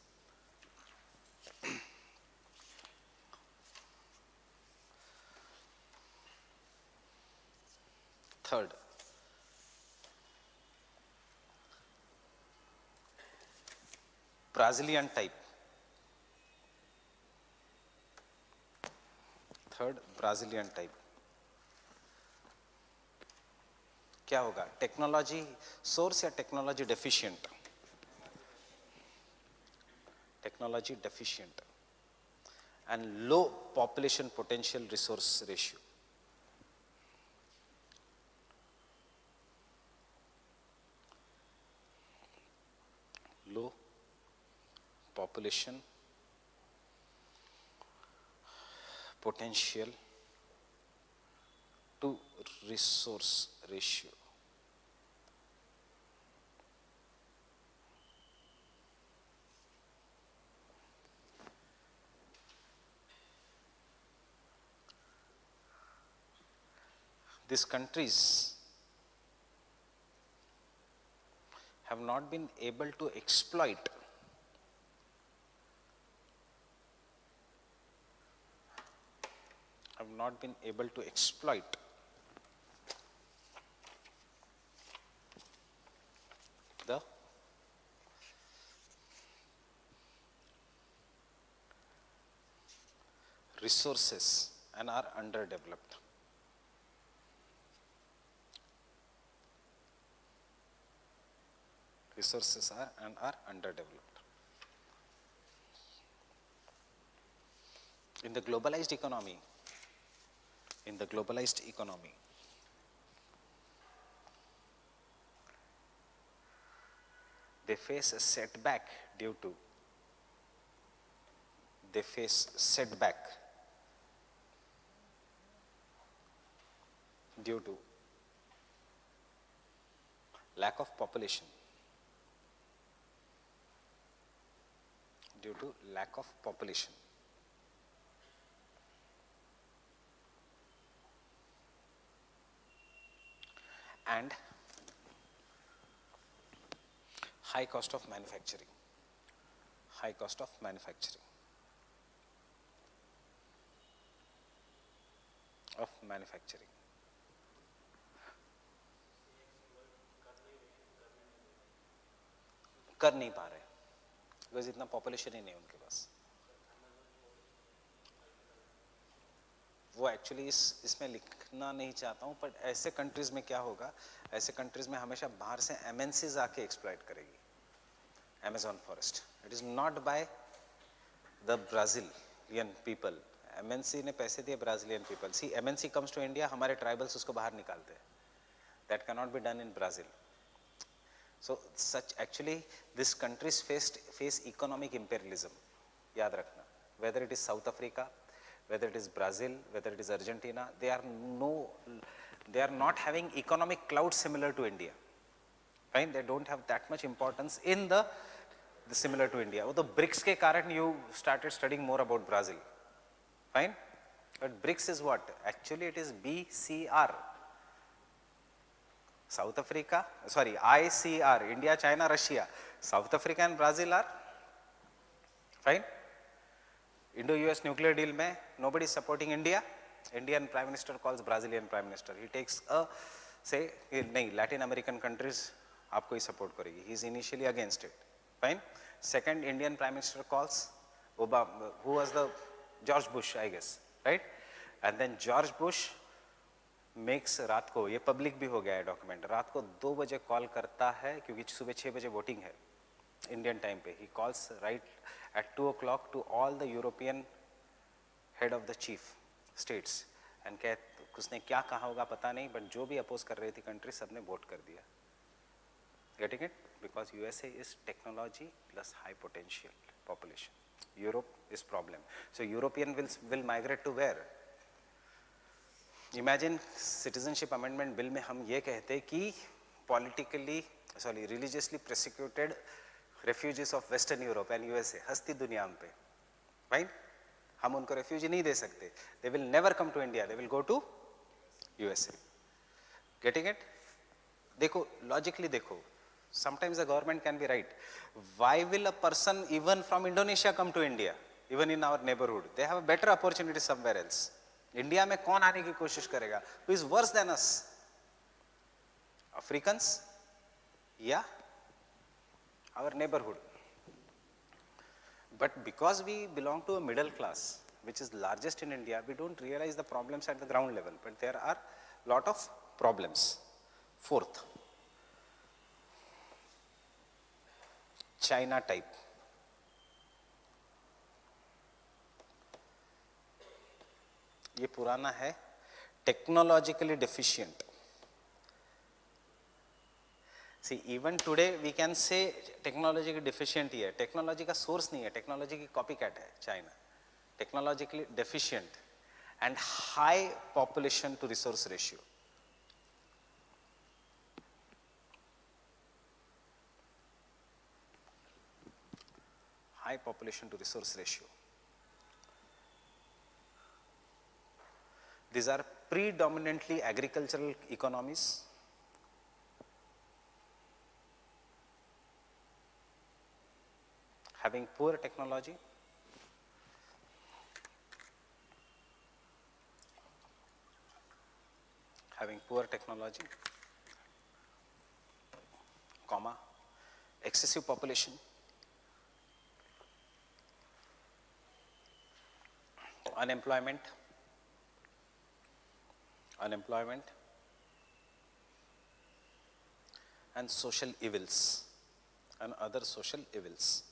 Third, Brazilian type. Third, Brazilian type. क्या होगा? Technology source या technology deficient? Technology deficient and low population potential resource ratio. Low population potential to resource ratio. These countries have not been able to exploit not been able to exploit the resources and are underdeveloped. Resources are and are underdeveloped. In the globalized economy, they face a setback due to lack of population, and high cost of manufacturing. कर नहीं पा रहे because इतना population ही नहीं उनके पास. वो actually इसमें लिखना नहीं चाहता हूँ, बट ऐसे कंट्रीज में क्या होगा, ऐसे कंट्रीज में हमेशा बाहर से एमएनसीज आके एक्सप्लॉइट करेगी. Amazon forest, it is not by the Brazilian people. MNC ने पैसे दिए Brazilian people. See, MNC comes to India, हमारे ट्राइबल्स उसको बाहर निकालते हैं. That cannot be done in Brazil. So such actually these countries face economic imperialism. याद रखना. Whether it is South Africa, whether it is Brazil, whether it is Argentina, they are not having economic clout similar to India. Fine, they don't have that much importance in the similar to India. वो तो BRICS के कारण you started studying more about Brazil. Fine, but BRICS is what? Actually it is BCR. South Africa, sorry, ICR, India, China, Russia. South Africa and Brazil are fine. Indo-US nuclear deal में nobody is supporting India. Indian Prime Minister calls Brazilian Prime Minister. He takes a say नहीं, Latin American countries आपको ही support करेगी. He is initially against it. Fine. Second, Indian Prime Minister calls Obama, who was the George Bush, I guess, right? And then George Bush makes रात को, ये public भी हो गया है document, रात को 2 बजे call करता है क्योंकि सुबह 6 बजे voting है Indian time पे. He calls right at 2 o'clock to all the European head of the chief states and उसने क्या कहा होगा पता नहीं, but जो भी oppose कर रही थी country सबने vote कर दिया. Getting it? Because USA is technology plus high potential population. Europe is problem. So European will migrate to where? Imagine citizenship amendment bill में हम ये कहते कि religiously persecuted refugees of Western Europe and USA हस्ती दुनिया हम पे, right? हम उनको refugee नहीं दे सकते. They will never come to India. They will go to USA. Getting it? देखो logically देखो. Sometimes the government can be right. Why will a person even from Indonesia come to India, even in our neighborhood? They have a better opportunity somewhere else. India में कौन आने की कोशिश करेगा? Who is worse than us? Africans? Yeah, our neighborhood. But because we belong to a middle class, which is largest in India, we don't realize the problems at the ground level. But there are lot of problems. Fourth, China type. ये पुराना है, technologically deficient. See, even today we can say technologically deficient ही है. Technology का source नहीं है, technology की copycat है China. Technologically deficient and high population to resource ratio. High population to resource ratio. These are predominantly agricultural economies. Having poor technology, poor technology, comma, excessive population, unemployment, and social evils and other social evils.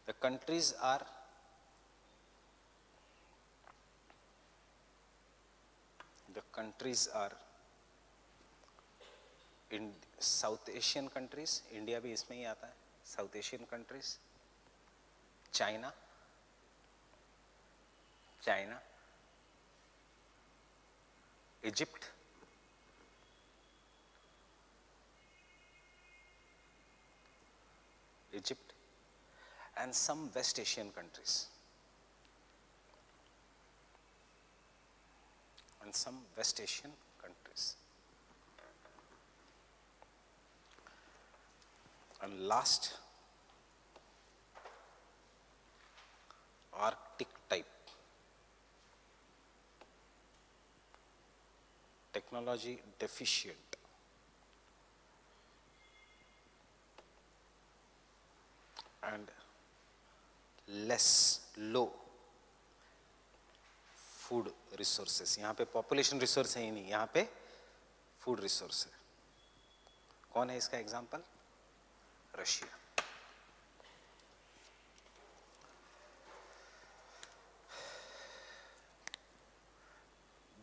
The countries are in South Asian countries, India भी इसमें ही आता है, South Asian countries, China, Egypt, and some West Asian countries. And last, Arctic type. Technology deficient. And low food resources. यहाँ पे population resource है ही नहीं, यहाँ पे food resource है. कौन है इसका example? Russia.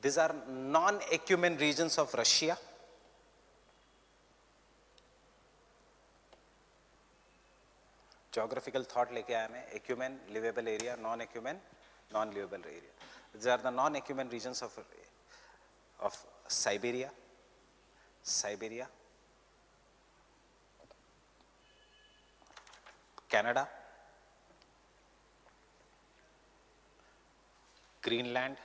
These are non-ecumen regions of Russia. Geographical thought लेके आया मैं. Ecumen, livable area, non-ecumen, non-livable area. These are the non-ecumen regions of Siberia, Canada, Greenland,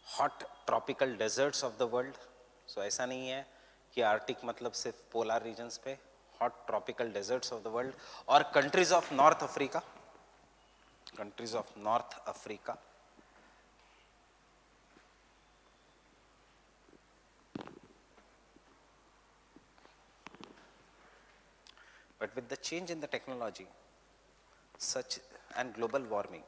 hot tropical deserts of the world. So ऐसा नहीं है कि Arctic मतलब सिर्फ polar regions पे, hot tropical deserts of the world, और countries of North Africa, but with the change in the technology such and global warming,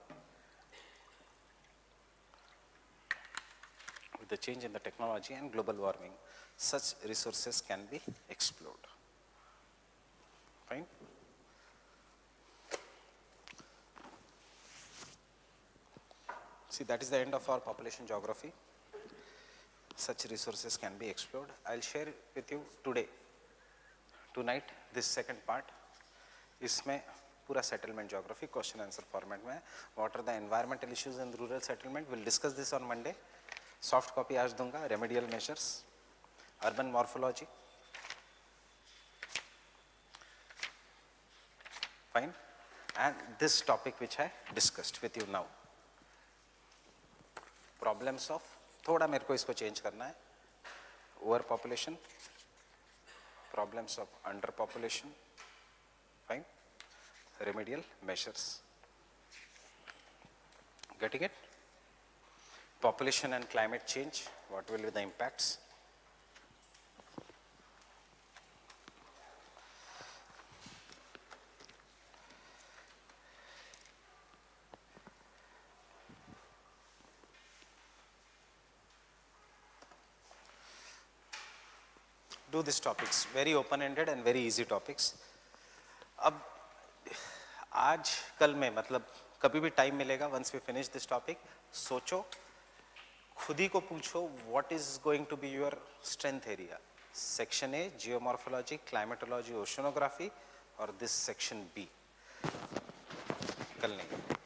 such resources can be explored. Fine. See, that is the end of our population geography. Such resources can be explored. I'll share with you tonight this second part. इसमें पूरा settlement geography question answer format में. What are the environmental issues in rural settlement? We'll discuss this on Monday. Soft copy आज दूंगा. Remedial measures, urban morphology. Fine. And this topic which I discussed with you now. Problems of, थोड़ा मेरे को इसको change करना है. Overpopulation, problems of underpopulation. Fine. Remedial measures. Getting it? Population and climate change, what will be the impacts? Do these topics, very open-ended and very easy topics. अब आज कल में मतलब कभी भी टाइम मिलेगा, once we finish this topic, सोचो, खुद ही को पूछो, what is going to be your strength area? Section A, geomorphology, climatology, oceanography, और this section B. कल नहीं.